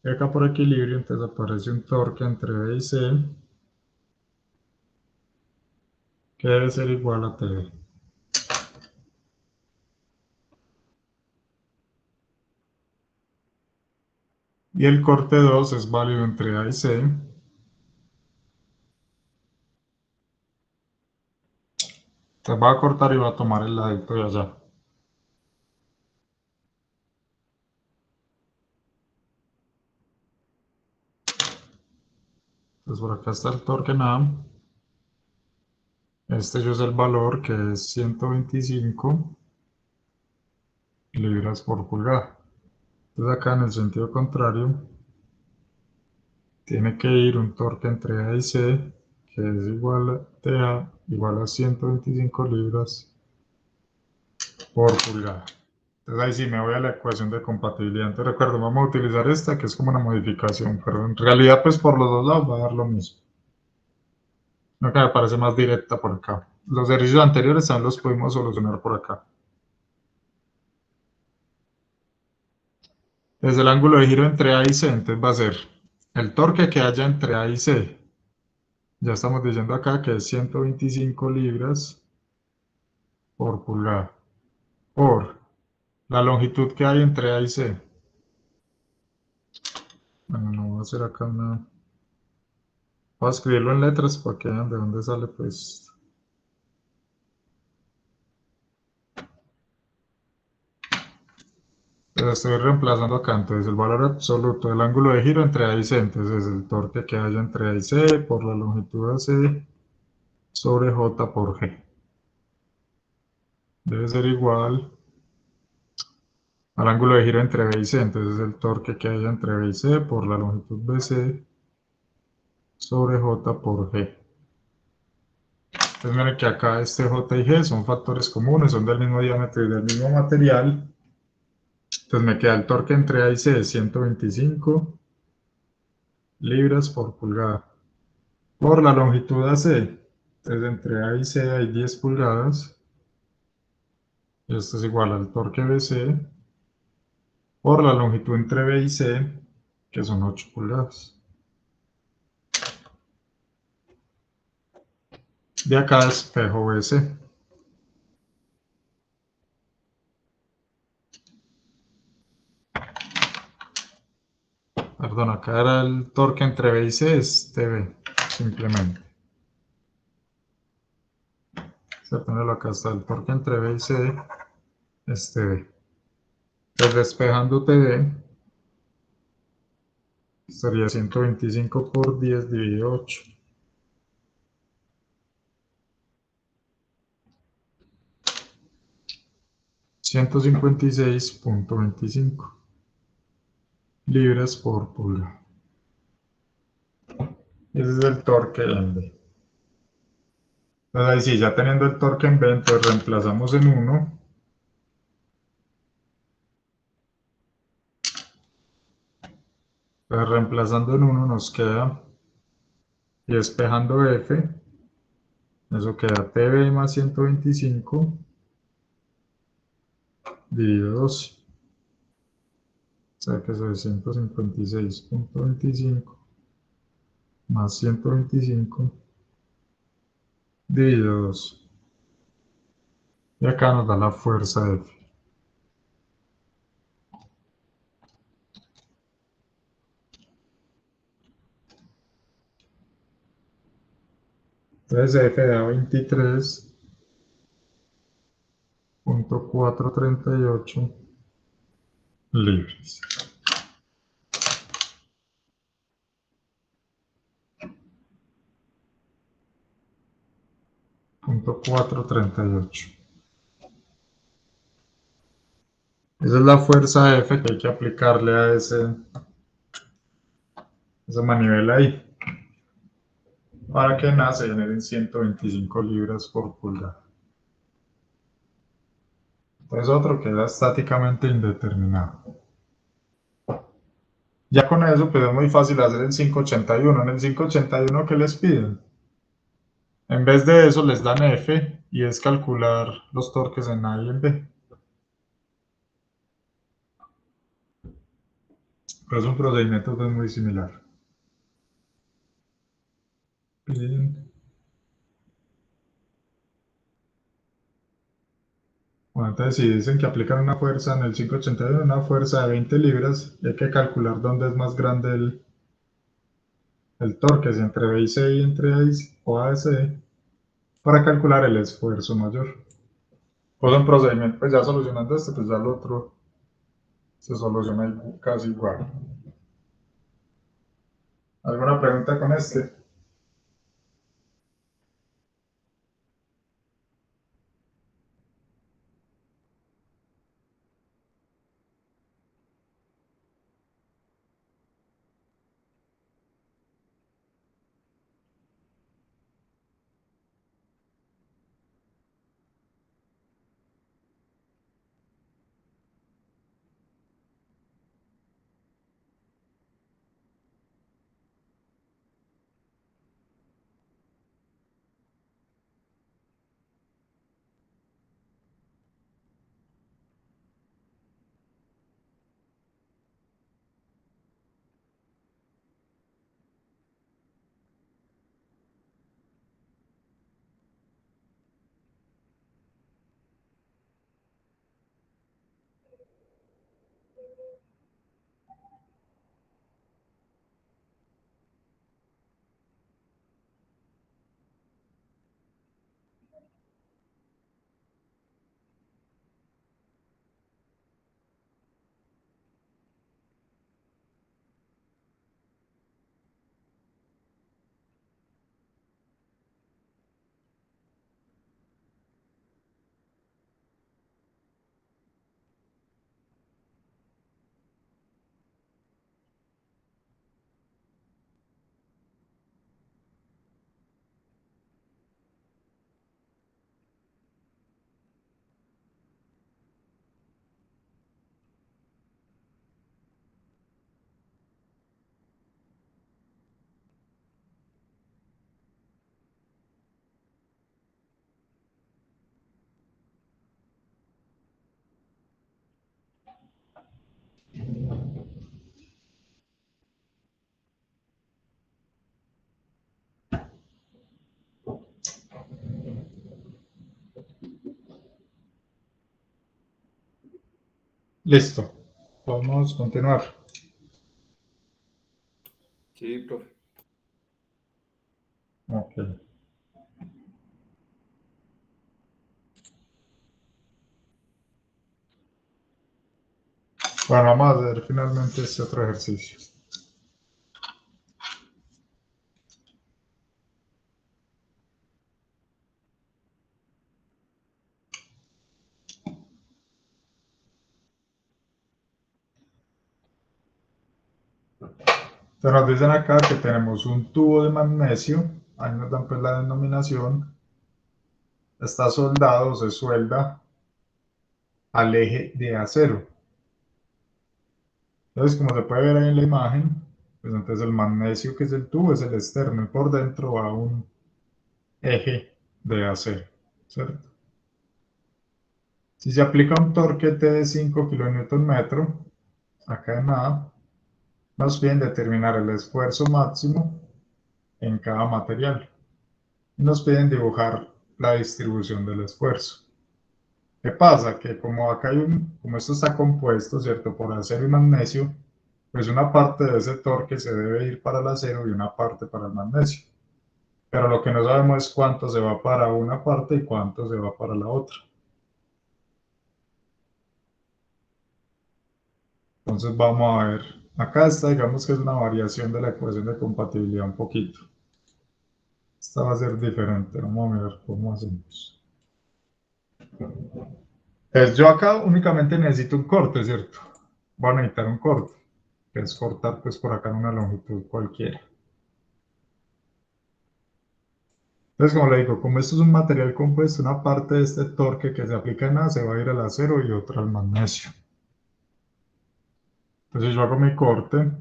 Y acá por equilibrio entonces aparece un torque entre B y C que debe ser igual a TB. Y el corte 2 es válido entre A y C. Entonces va a cortar y va a tomar el ladito de allá. Entonces por acá está el torque en A. Este yo es el valor que es 125 libras por pulgada. Entonces acá en el sentido contrario tiene que ir un torque entre A y C, que es igual a TA, igual a 125 libras por pulgada. Entonces ahí sí me voy a la ecuación de compatibilidad. Entonces recuerdo, vamos a utilizar esta que es como una modificación, pero en realidad pues por los dos lados va a dar lo mismo. No, que me parece más directa por acá. Los ejercicios anteriores también los pudimos solucionar por acá. Desde el ángulo de giro entre A y C, entonces va a ser el torque que haya entre A y C. Ya estamos diciendo acá que es 125 libras por pulgada. Por la longitud que hay entre A y C. Bueno, no voy a hacer acá una... Voy a escribirlo en letras para que vean de dónde sale pues. Pero estoy reemplazando acá, entonces el valor absoluto del ángulo de giro entre A y C, entonces es el torque que haya entre A y C por la longitud AC sobre J por G. Debe ser igual al ángulo de giro entre B y C, entonces el torque que haya entre B y C por la longitud BC sobre J por G. Entonces miren que acá este J y G son factores comunes, son del mismo diámetro y del mismo material. Entonces me queda el torque entre A y C de 125 libras por pulgada por la longitud AC. Entonces entre A y C hay 10 pulgadas. Y esto es igual al torque BC por la longitud entre B y C, que son 8 pulgadas. De acá espejo BC. Perdón, acá era el torque entre B y C, es TB, simplemente. Se pone acá está el torque entre B y C, es TB. Entonces despejando TB, sería 125 por 10 dividido 8. ...156.25 libras por pulgada. Ese es el torque en B. Entonces ahí sí, ya teniendo el torque en B, entonces reemplazamos en 1. Entonces reemplazando en 1 nos queda, y despejando F, eso queda TB más 125 dividido 12. O sea que eso es 156.25 más 125 dividido 12. Y acá nos da la fuerza F. Entonces F da 23.438 libras. 438. Esa es la fuerza F que hay que aplicarle a esa manivela ahí para que nada se generen 125 libras por pulgada. Entonces otro queda estáticamente indeterminado. Ya con eso pues es muy fácil hacer el 581. En el 581 ¿qué les piden? En vez de eso les dan F y es calcular los torques en A y en B. Pero es un procedimiento pues muy similar. Bien. Bueno, entonces si dicen que aplican una fuerza en el 581, una fuerza de 20 libras, y hay que calcular dónde es más grande el torque, si entre B y C y entre A y C, o A y C, para calcular el esfuerzo mayor. Pues un procedimiento, pues ya solucionando este, pues ya el otro se soluciona casi igual. ¿Alguna pregunta con este? Listo. Podemos continuar. Sí, profe. Ok. Bueno, vamos a hacer finalmente este otro ejercicio. Entonces nos dicen acá que tenemos un tubo de magnesio, ahí nos dan pues la denominación, está soldado, se suelda al eje de acero. Entonces, como se puede ver ahí en la imagen, pues entonces el magnesio que es el tubo es el externo y por dentro va un eje de acero, ¿cierto? Si se aplica un torque T de 5 kN/m, acá en A, nos piden determinar el esfuerzo máximo en cada material. Y nos piden dibujar la distribución del esfuerzo. ¿Qué pasa? Que como acá como esto está compuesto, ¿cierto? Por acero y magnesio, pues una parte de ese torque se debe ir para el acero y una parte para el magnesio. Pero lo que no sabemos es cuánto se va para una parte y cuánto se va para la otra. Entonces vamos a ver. Acá está, digamos que es una variación de la ecuación de compatibilidad un poquito. Esta va a ser diferente. Vamos a mirar cómo hacemos. Entonces yo acá únicamente necesito un corte, ¿cierto? Voy a necesitar un corte, que es cortar pues por acá en una longitud cualquiera. Entonces, como le digo, como esto es un material compuesto, una parte de este torque que se aplica en A se va a ir al acero y otra al magnesio. Entonces yo hago mi corte.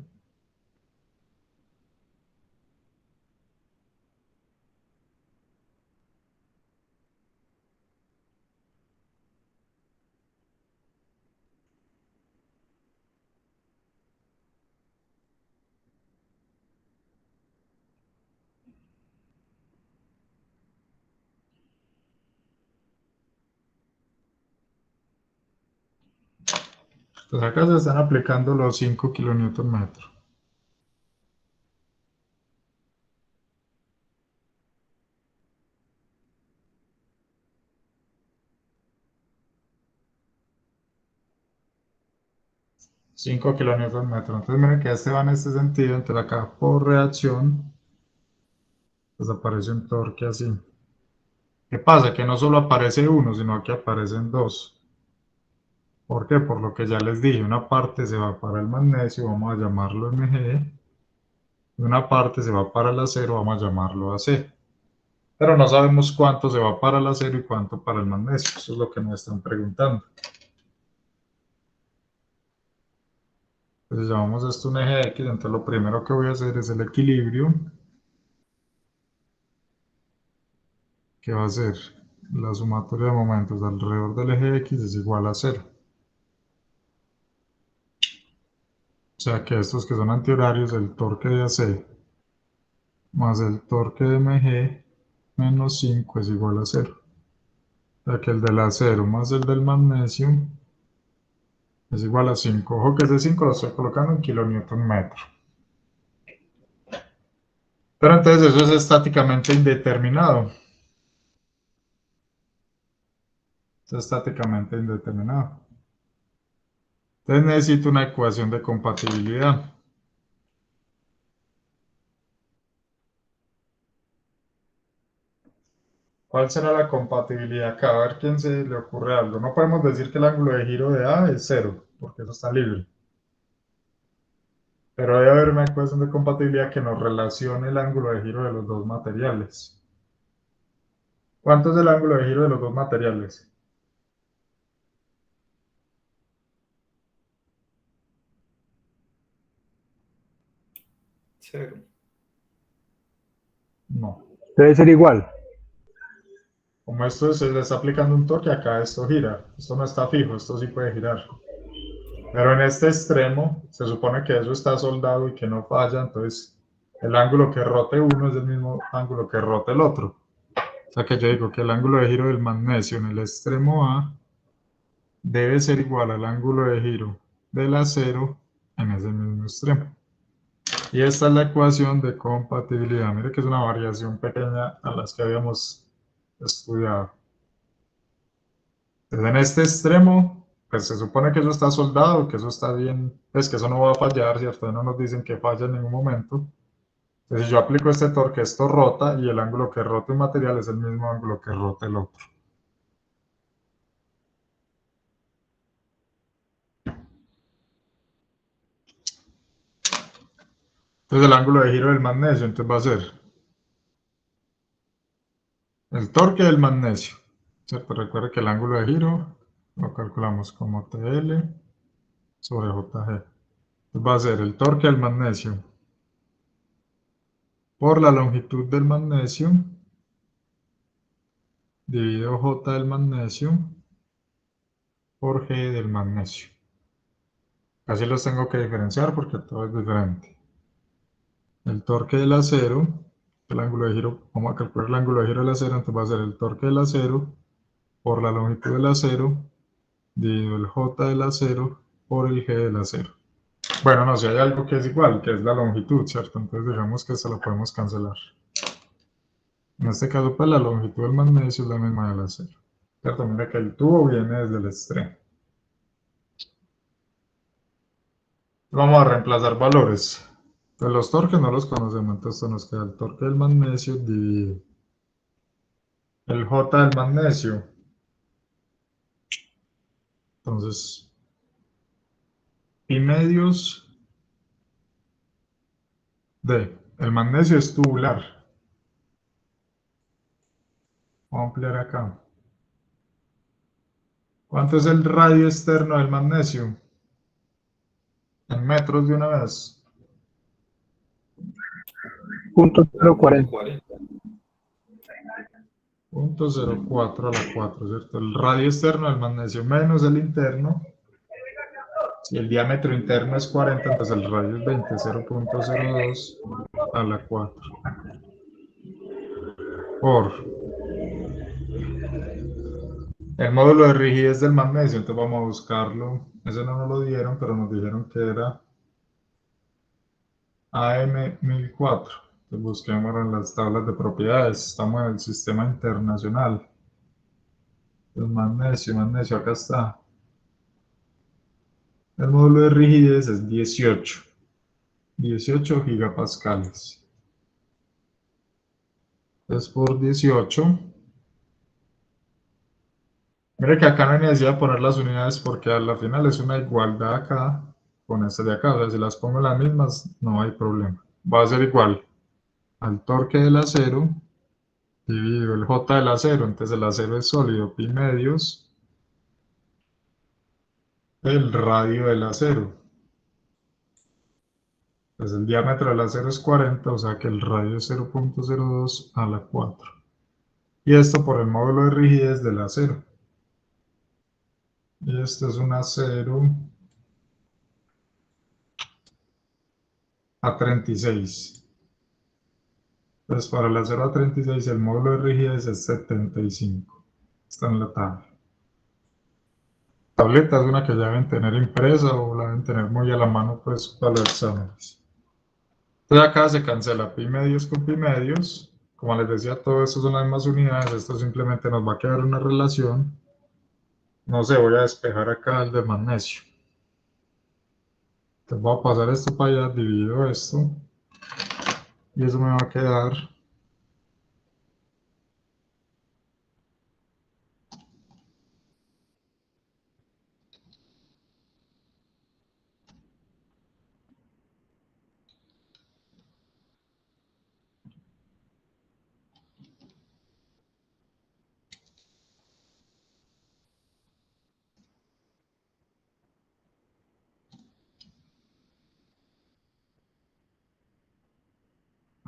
Entonces acá se están aplicando los 5 kN/m. Cinco kN/m. Entonces miren que este va en este sentido, entonces acá por reacción, pues aparece un torque así. ¿Qué pasa? Que no solo aparece uno, sino que aparecen dos. ¿Por qué? Por lo que ya les dije, una parte se va para el magnesio, vamos a llamarlo Mg, y una parte se va para el acero, vamos a llamarlo AC. Pero no sabemos cuánto se va para el acero y cuánto para el magnesio, eso es lo que nos están preguntando. Entonces llamamos esto un eje X, entonces lo primero que voy a hacer es el equilibrio, que va a ser la sumatoria de momentos alrededor del eje X es igual a 0. O sea que estos que son antihorarios, el torque de AC más el torque de Mg menos 5 es igual a 0. O sea que el del acero más el del magnesio es igual a 5. Ojo que ese 5 lo estoy colocando en kilonewton-metro. Pero entonces eso es estáticamente indeterminado. Es estáticamente indeterminado. Entonces necesito una ecuación de compatibilidad. ¿Cuál será la compatibilidad acá? A ver quién se le ocurre algo. No podemos decir que el ángulo de giro de A es 0, porque eso está libre. Pero debe haber una ecuación de compatibilidad que nos relacione el ángulo de giro de los dos materiales. ¿Cuánto es el ángulo de giro de los dos materiales? Cero. No. Debe ser igual. Como esto se le está aplicando un torque, acá esto gira. Esto no está fijo, esto sí puede girar. Pero en este extremo se supone que eso está soldado y que no falla, entonces el ángulo que rote uno es el mismo ángulo que rote el otro. O sea que yo digo que el ángulo de giro del magnesio en el extremo A debe ser igual al ángulo de giro del acero en ese mismo extremo. Y esta es la ecuación de compatibilidad. Mire que es una variación pequeña a las que habíamos estudiado. Entonces, en este extremo, pues se supone que eso está soldado, que eso está bien, pues que eso no va a fallar, ¿cierto? No nos dicen que falla en ningún momento. Entonces, si yo aplico este torque, esto rota, y el ángulo que rota un material es el mismo ángulo que rota el otro. Entonces, el ángulo de giro del magnesio, entonces va a ser el torque del magnesio, ¿cierto? Recuerde que el ángulo de giro lo calculamos como TL sobre JG. Entonces va a ser el torque del magnesio por la longitud del magnesio dividido J del magnesio por G del magnesio. Así los tengo que diferenciar porque todo es diferente. El torque del acero, el ángulo de giro, vamos a calcular el ángulo de giro del acero, entonces va a ser el torque del acero por la longitud del acero dividido el J del acero por el G del acero. Bueno, no, si hay algo que es igual, que es la longitud, ¿cierto? Entonces digamos que esta la podemos cancelar. En este caso, pues la longitud del magnesio es la misma del acero. ¿Cierto? Mira que el tubo viene desde el extremo. Vamos a reemplazar valores. Pues los torques no los conocemos, entonces nos queda el torque del magnesio dividido el J del magnesio. Entonces, pi medios de, el magnesio es tubular. Vamos a ampliar acá. ¿Cuánto es el radio externo del magnesio? En metros de una vez. .040. 0.04 a la 4, ¿cierto? El radio externo del magnesio menos el interno. Si el diámetro interno es 40, entonces el radio es 20, 0.02 a la 4. Por el módulo de rigidez del magnesio, entonces vamos a buscarlo. Ese no nos lo dieron, pero nos dijeron que era AM1004. Entonces busquémoslo en las tablas de propiedades. Estamos en el sistema internacional. El magnesio, acá está. El módulo de rigidez es 18 gigapascales. Entonces por 18. Mire que acá no hay necesidad de poner las unidades porque a la final es una igualdad acá con este de acá. O sea, si las pongo las mismas, no hay problema. Va a ser igual al torque del acero dividido el J del acero. Entonces el acero es sólido, pi medios, el radio del acero. Pues el diámetro del acero es 40, o sea que el radio es 0.02 a la 4. Y esto por el módulo de rigidez del acero. Y esto es un acero a 36. Entonces para el acero a 36 el módulo de rigidez es 75. Está en la tabla. Tableta es una que ya deben tener impresa o la deben tener muy a la mano pues para los exámenes. Entonces acá se cancela pi medios con pi medios. Como les decía, todo esto son las mismas unidades. Esto simplemente nos va a quedar una relación. No sé, voy a despejar acá el de magnesio. Entonces voy a pasar esto para allá, divido esto. Y eso me va a quedar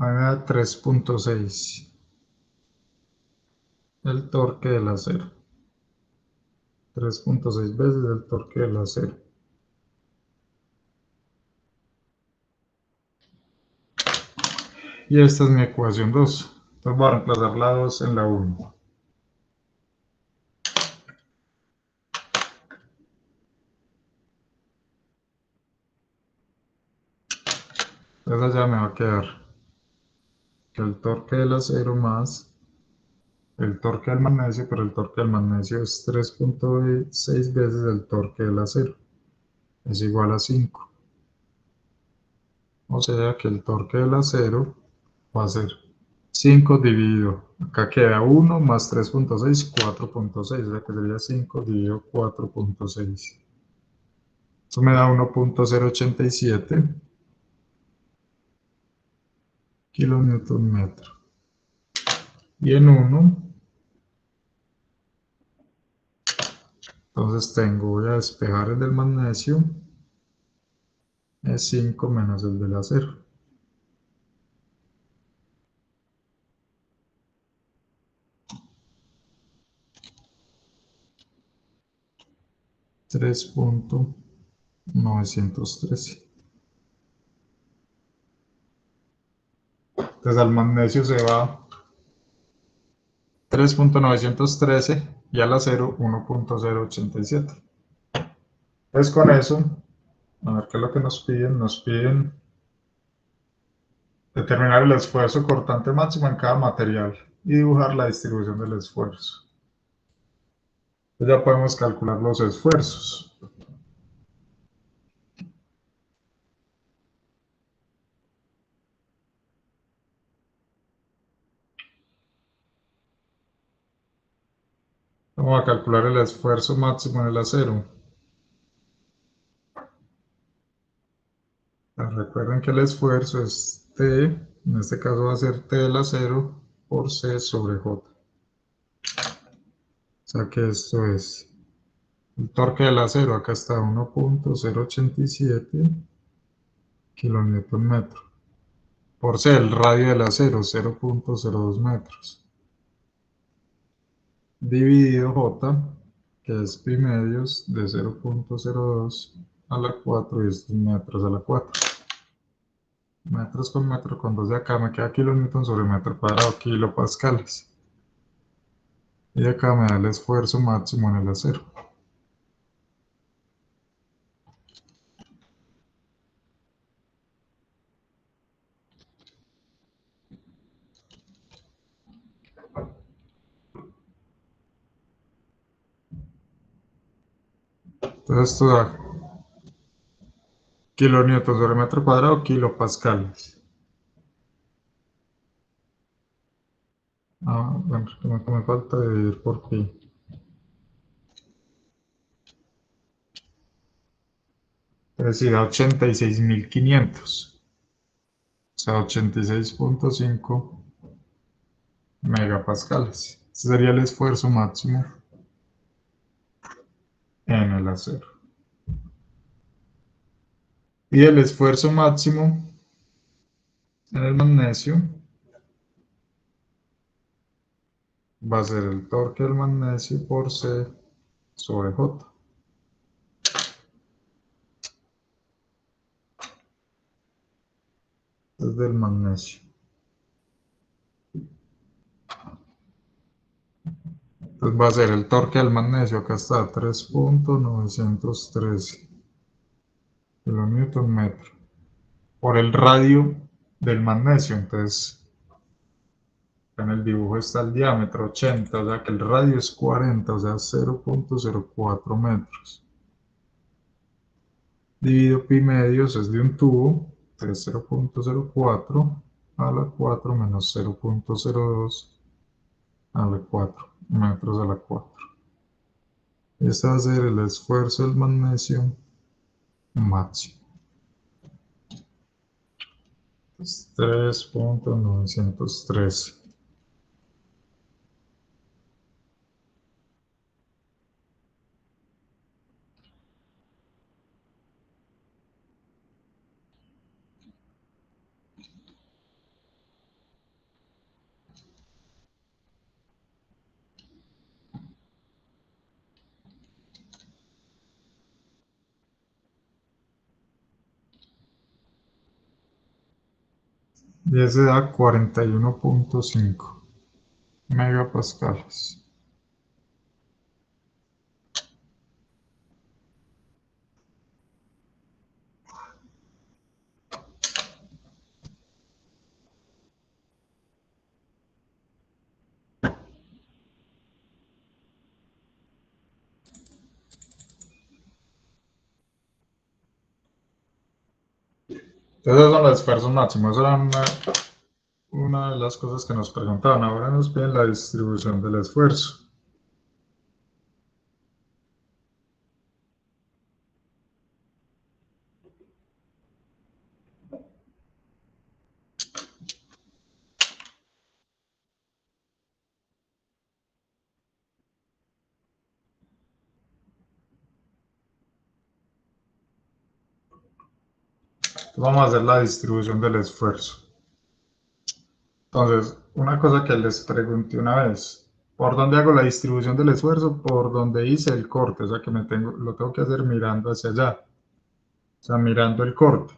a 3.6 el torque del acero. 3.6 veces el torque del acero. Y esta es mi ecuación 2. Entonces voy a reemplazar la 2 en la 1. Entonces allá me va a quedar que el torque del acero más el torque del magnesio, pero el torque del magnesio es 3.6 veces el torque del acero. Es igual a 5. O sea que el torque del acero va a ser 5 dividido. Acá queda 1 más 3.6, 4.6. O sea que sería 5 dividido 4.6. Eso me da 1.087 kilonewton metro. Y en 1, entonces voy a despejar el del magnesio, es 5 menos el del acero. 3.913. Entonces al magnesio se va 3.913 y al acero 1.087. Entonces con eso, a ver qué es lo que nos piden. Nos piden determinar el esfuerzo cortante máximo en cada material y dibujar la distribución del esfuerzo. Entonces ya podemos calcular los esfuerzos. Vamos a calcular el esfuerzo máximo en el acero. Recuerden que el esfuerzo es T, en este caso va a ser T del acero por C sobre J. O sea que esto es el torque del acero, acá está 1.087 kilonewton metro. Por C, el radio del acero, 0.02 metros. Dividido J, que es pi medios de 0.02 a la 4 y estos metros a la 4. Metros con metro con 2 de acá me queda kilonewton sobre metro cuadrado, kilopascales. Y acá me da el esfuerzo máximo en el acero. Entonces esto da kilonewton sobre metro cuadrado, kilopascales. Bueno, me falta dividir por pi. Es decir, da 86.500. O sea, 86.5 megapascales. Ese sería el esfuerzo máximo en el acero. Y el esfuerzo máximo en el magnesio va a ser el torque del magnesio por C sobre J. Es del magnesio. Entonces va a ser el torque del magnesio, acá está, 3.913 kilonewton metro por el radio del magnesio. Entonces en el dibujo está el diámetro 80, o sea que el radio es 40, o sea 0.04 metros. Dividido pi medios es de un tubo, entonces 0.04 a la 4 menos 0.02 a la 4 metros a la 4. Este va a ser el esfuerzo del magnesio máximo. 3.913. Y ese da 41.5 megapascales. Esos son los esfuerzos máximos. Esa era una de las cosas que nos preguntaban. Ahora nos piden la distribución del esfuerzo. Entonces, vamos a hacer la distribución del esfuerzo. Entonces, una cosa que les pregunté una vez, ¿por dónde hago la distribución del esfuerzo? Por donde hice el corte, o sea que lo tengo que hacer mirando hacia allá, o sea, mirando el corte.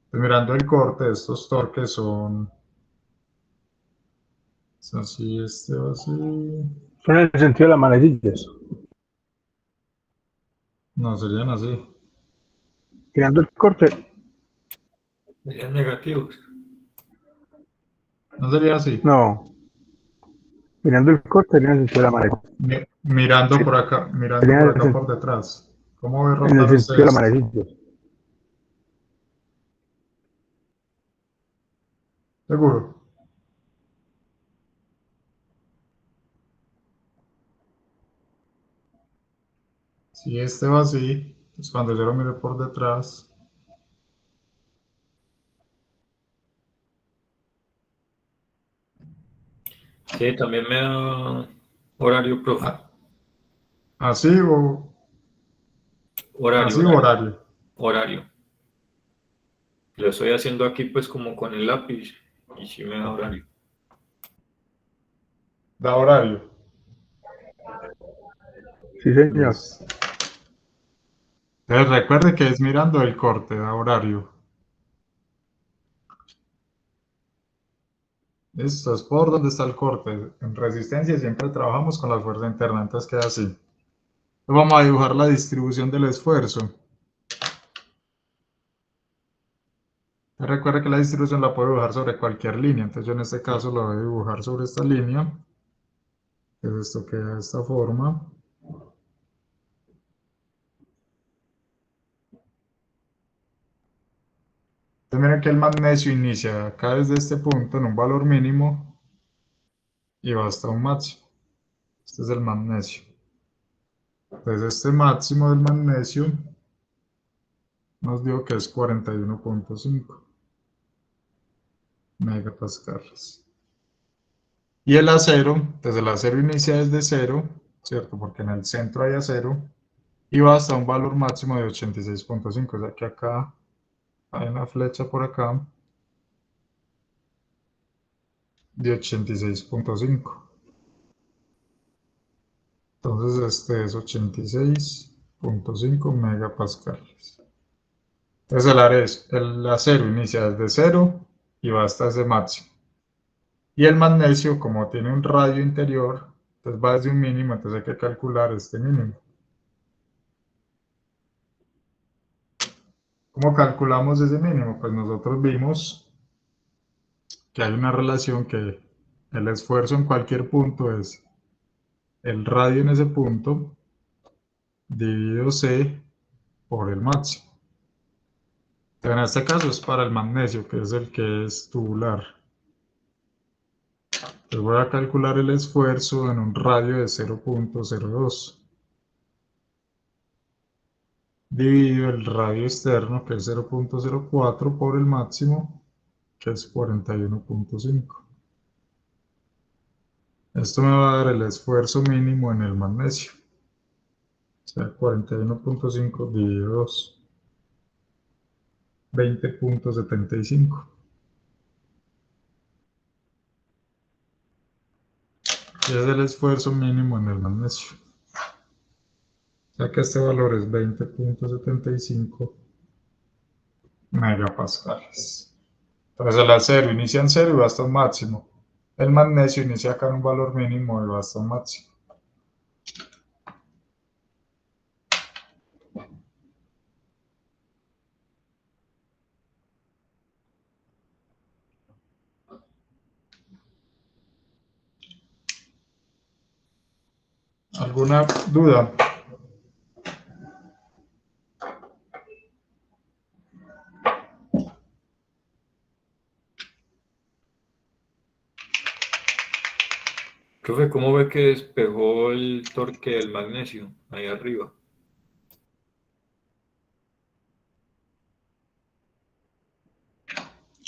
Entonces, mirando el corte, estos torques son así, este va así, Son en el sentido de las manecillas. no serían así, Tirando el corte, Serían negativos. no sería así. no. Mirando el corte sería en el sentido de la manecilla. Mirando Sería por acá por detrás. ¿Cómo ve en el rotar usted sentido de la esto? manecilla. ¿Seguro? Si este va así, pues cuando yo lo mire por detrás, Sí, también me da horario, profe. ah, así o Horario, así o horario, horario. horario. Lo estoy haciendo aquí pues como con el lápiz y sí me da horario. Da horario. Sí, señor. Listo. Entonces recuerde que es mirando el corte, da horario. Listo, es por donde está el corte. En resistencia siempre trabajamos con la fuerza interna, entonces queda así. Entonces vamos a dibujar la distribución del esfuerzo. Recuerda que la distribución la puedo dibujar sobre cualquier línea, entonces yo en este caso lo voy a dibujar sobre esta línea. Entonces esto queda de esta forma. Entonces miren que el magnesio inicia acá desde este punto en un valor mínimo y va hasta un máximo. Este es el magnesio. Entonces este máximo del magnesio nos dio que es 41.5 megapascales. Y el acero, entonces el acero inicia desde cero, ¿cierto? Porque en el centro hay acero y va hasta un valor máximo de 86.5, o sea que acá hay una flecha por acá de 86.5. Entonces este es 86.5 megapascales. Entonces el acero inicia desde cero y va hasta ese máximo. Y el magnesio, como tiene un radio interior, entonces va desde un mínimo, entonces hay que calcular este mínimo. ¿Cómo calculamos ese mínimo? Pues nosotros vimos que hay una relación que el esfuerzo en cualquier punto es el radio en ese punto dividido C por el máximo. En este caso es para el magnesio, que es el que es tubular. Entonces voy a calcular el esfuerzo en un radio de 0.02. Dividido el radio externo, que es 0.04, por el máximo, que es 41.5. Esto me va a dar el esfuerzo mínimo en el magnesio. O sea, 41.5 dividido 2, 20.75. Y es el esfuerzo mínimo en el magnesio. O sea que este valor es 20.75 megapascales. Entonces el acero inicia en cero y va hasta un máximo. El magnesio inicia acá en un valor mínimo y va hasta un máximo. ¿Alguna duda? Profe, ¿cómo ve que despejó el torque del magnesio ahí arriba?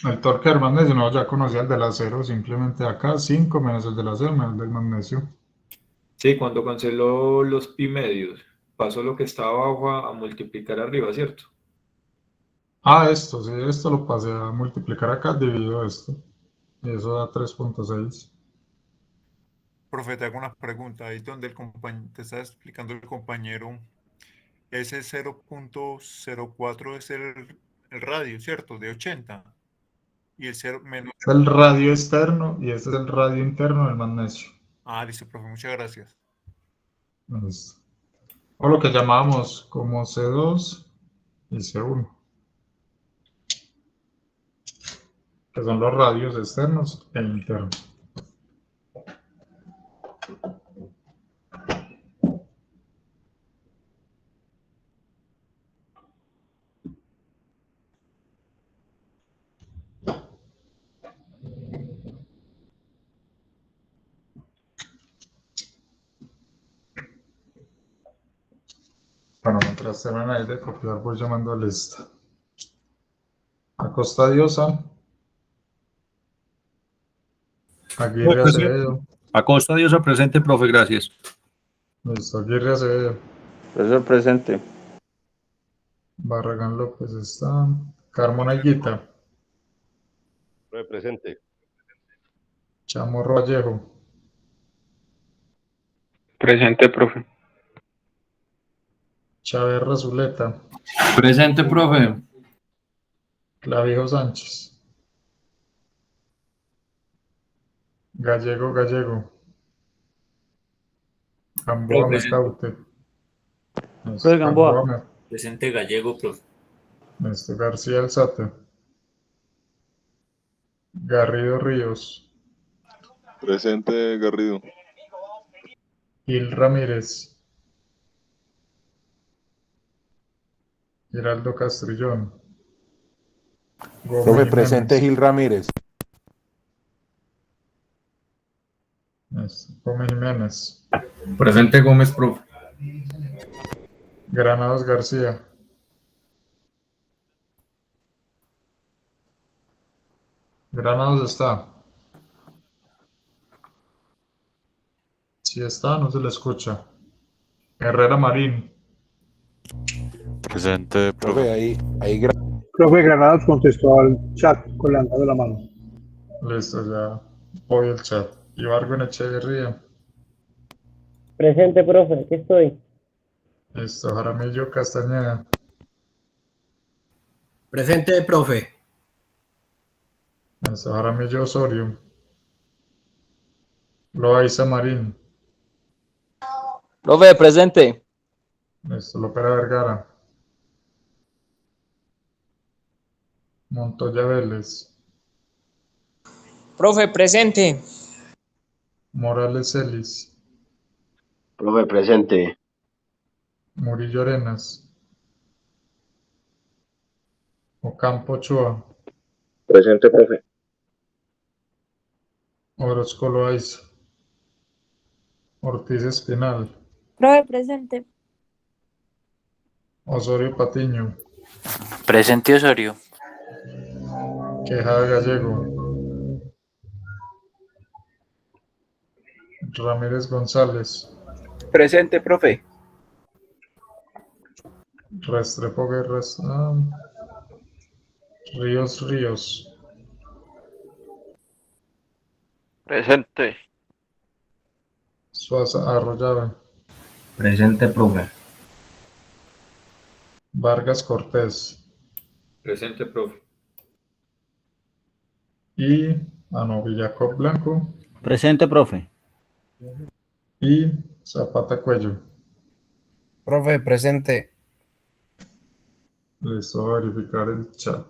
El torque del magnesio, no, ya conocía el del acero, simplemente acá 5 menos el del acero menos el del magnesio. Sí, cuando canceló los pi medios, pasó lo que estaba abajo a multiplicar arriba, ¿cierto? Ah, esto, sí, esto lo pasé a multiplicar acá, dividido esto. Y eso da 3.6. Profe, te hago una pregunta. Ahí donde te está explicando el compañero, ese 0.04 es el radio, ¿cierto? De 80. Y el 0 menos. Es el radio externo y este es el radio interno del magnesio. Ah, listo, profe, muchas gracias. Listo. O lo que llamábamos como C2 y C1, que son los radios externos e internos. Bueno, mientras terminan ahí de copiar, voy llamando a lista. Acosta Diosa, Aguirre Acevedo, Acosta Diosa presente, profe, gracias. listo, Aguirre Acevedo, Profesor presente. Barragán López está, Carmona Higuita, Profe, presente. Chamorro Vallejo, Presente, profe. Chaverra Zuleta, Presente, profe. Clavijo Sánchez, Gallego Gallego, Gamboa Mecaute, Profe Gamboa. Presente Gallego, profe. García Alzate, Garrido Ríos, Presente, Garrido. Gil Ramírez, Giraldo Castrillón, Profe, presente Gil Ramírez. Gómez Jiménez, Presente Gómez, profe. Granados García, Granados está. Si está, no se le escucha. Herrera Marín, Presente, Profe, ahí Profe Granados contestó al chat con levantando la mano. listo, ya voy al chat. Ibargüen Echeverría, Presente, profe, aquí estoy. listo, Jaramillo Castañeda, Presente, profe. listo, Jaramillo Osorio, Loaiza Marín, Profe, presente. listo, Lopera Vergara, Montoya Vélez, Profe, presente. Morales Celis, Profe, presente. Murillo Arenas, Ocampo Ochoa, Presente, profe. Orozco Loaiza, Ortiz Espinal, Profe, presente. Osorio Patiño, Presente, Osorio. Quejada Gallego, Ramírez González, Presente, profe. Restrepo Guerras, Ríos, Presente. Suaza Arroyave, Presente, profe. Vargas Cortés Presente, profe. y Villacob Blanco Presente, profe. y Zapata Cuello. Profe, presente. Listo, verificar el chat.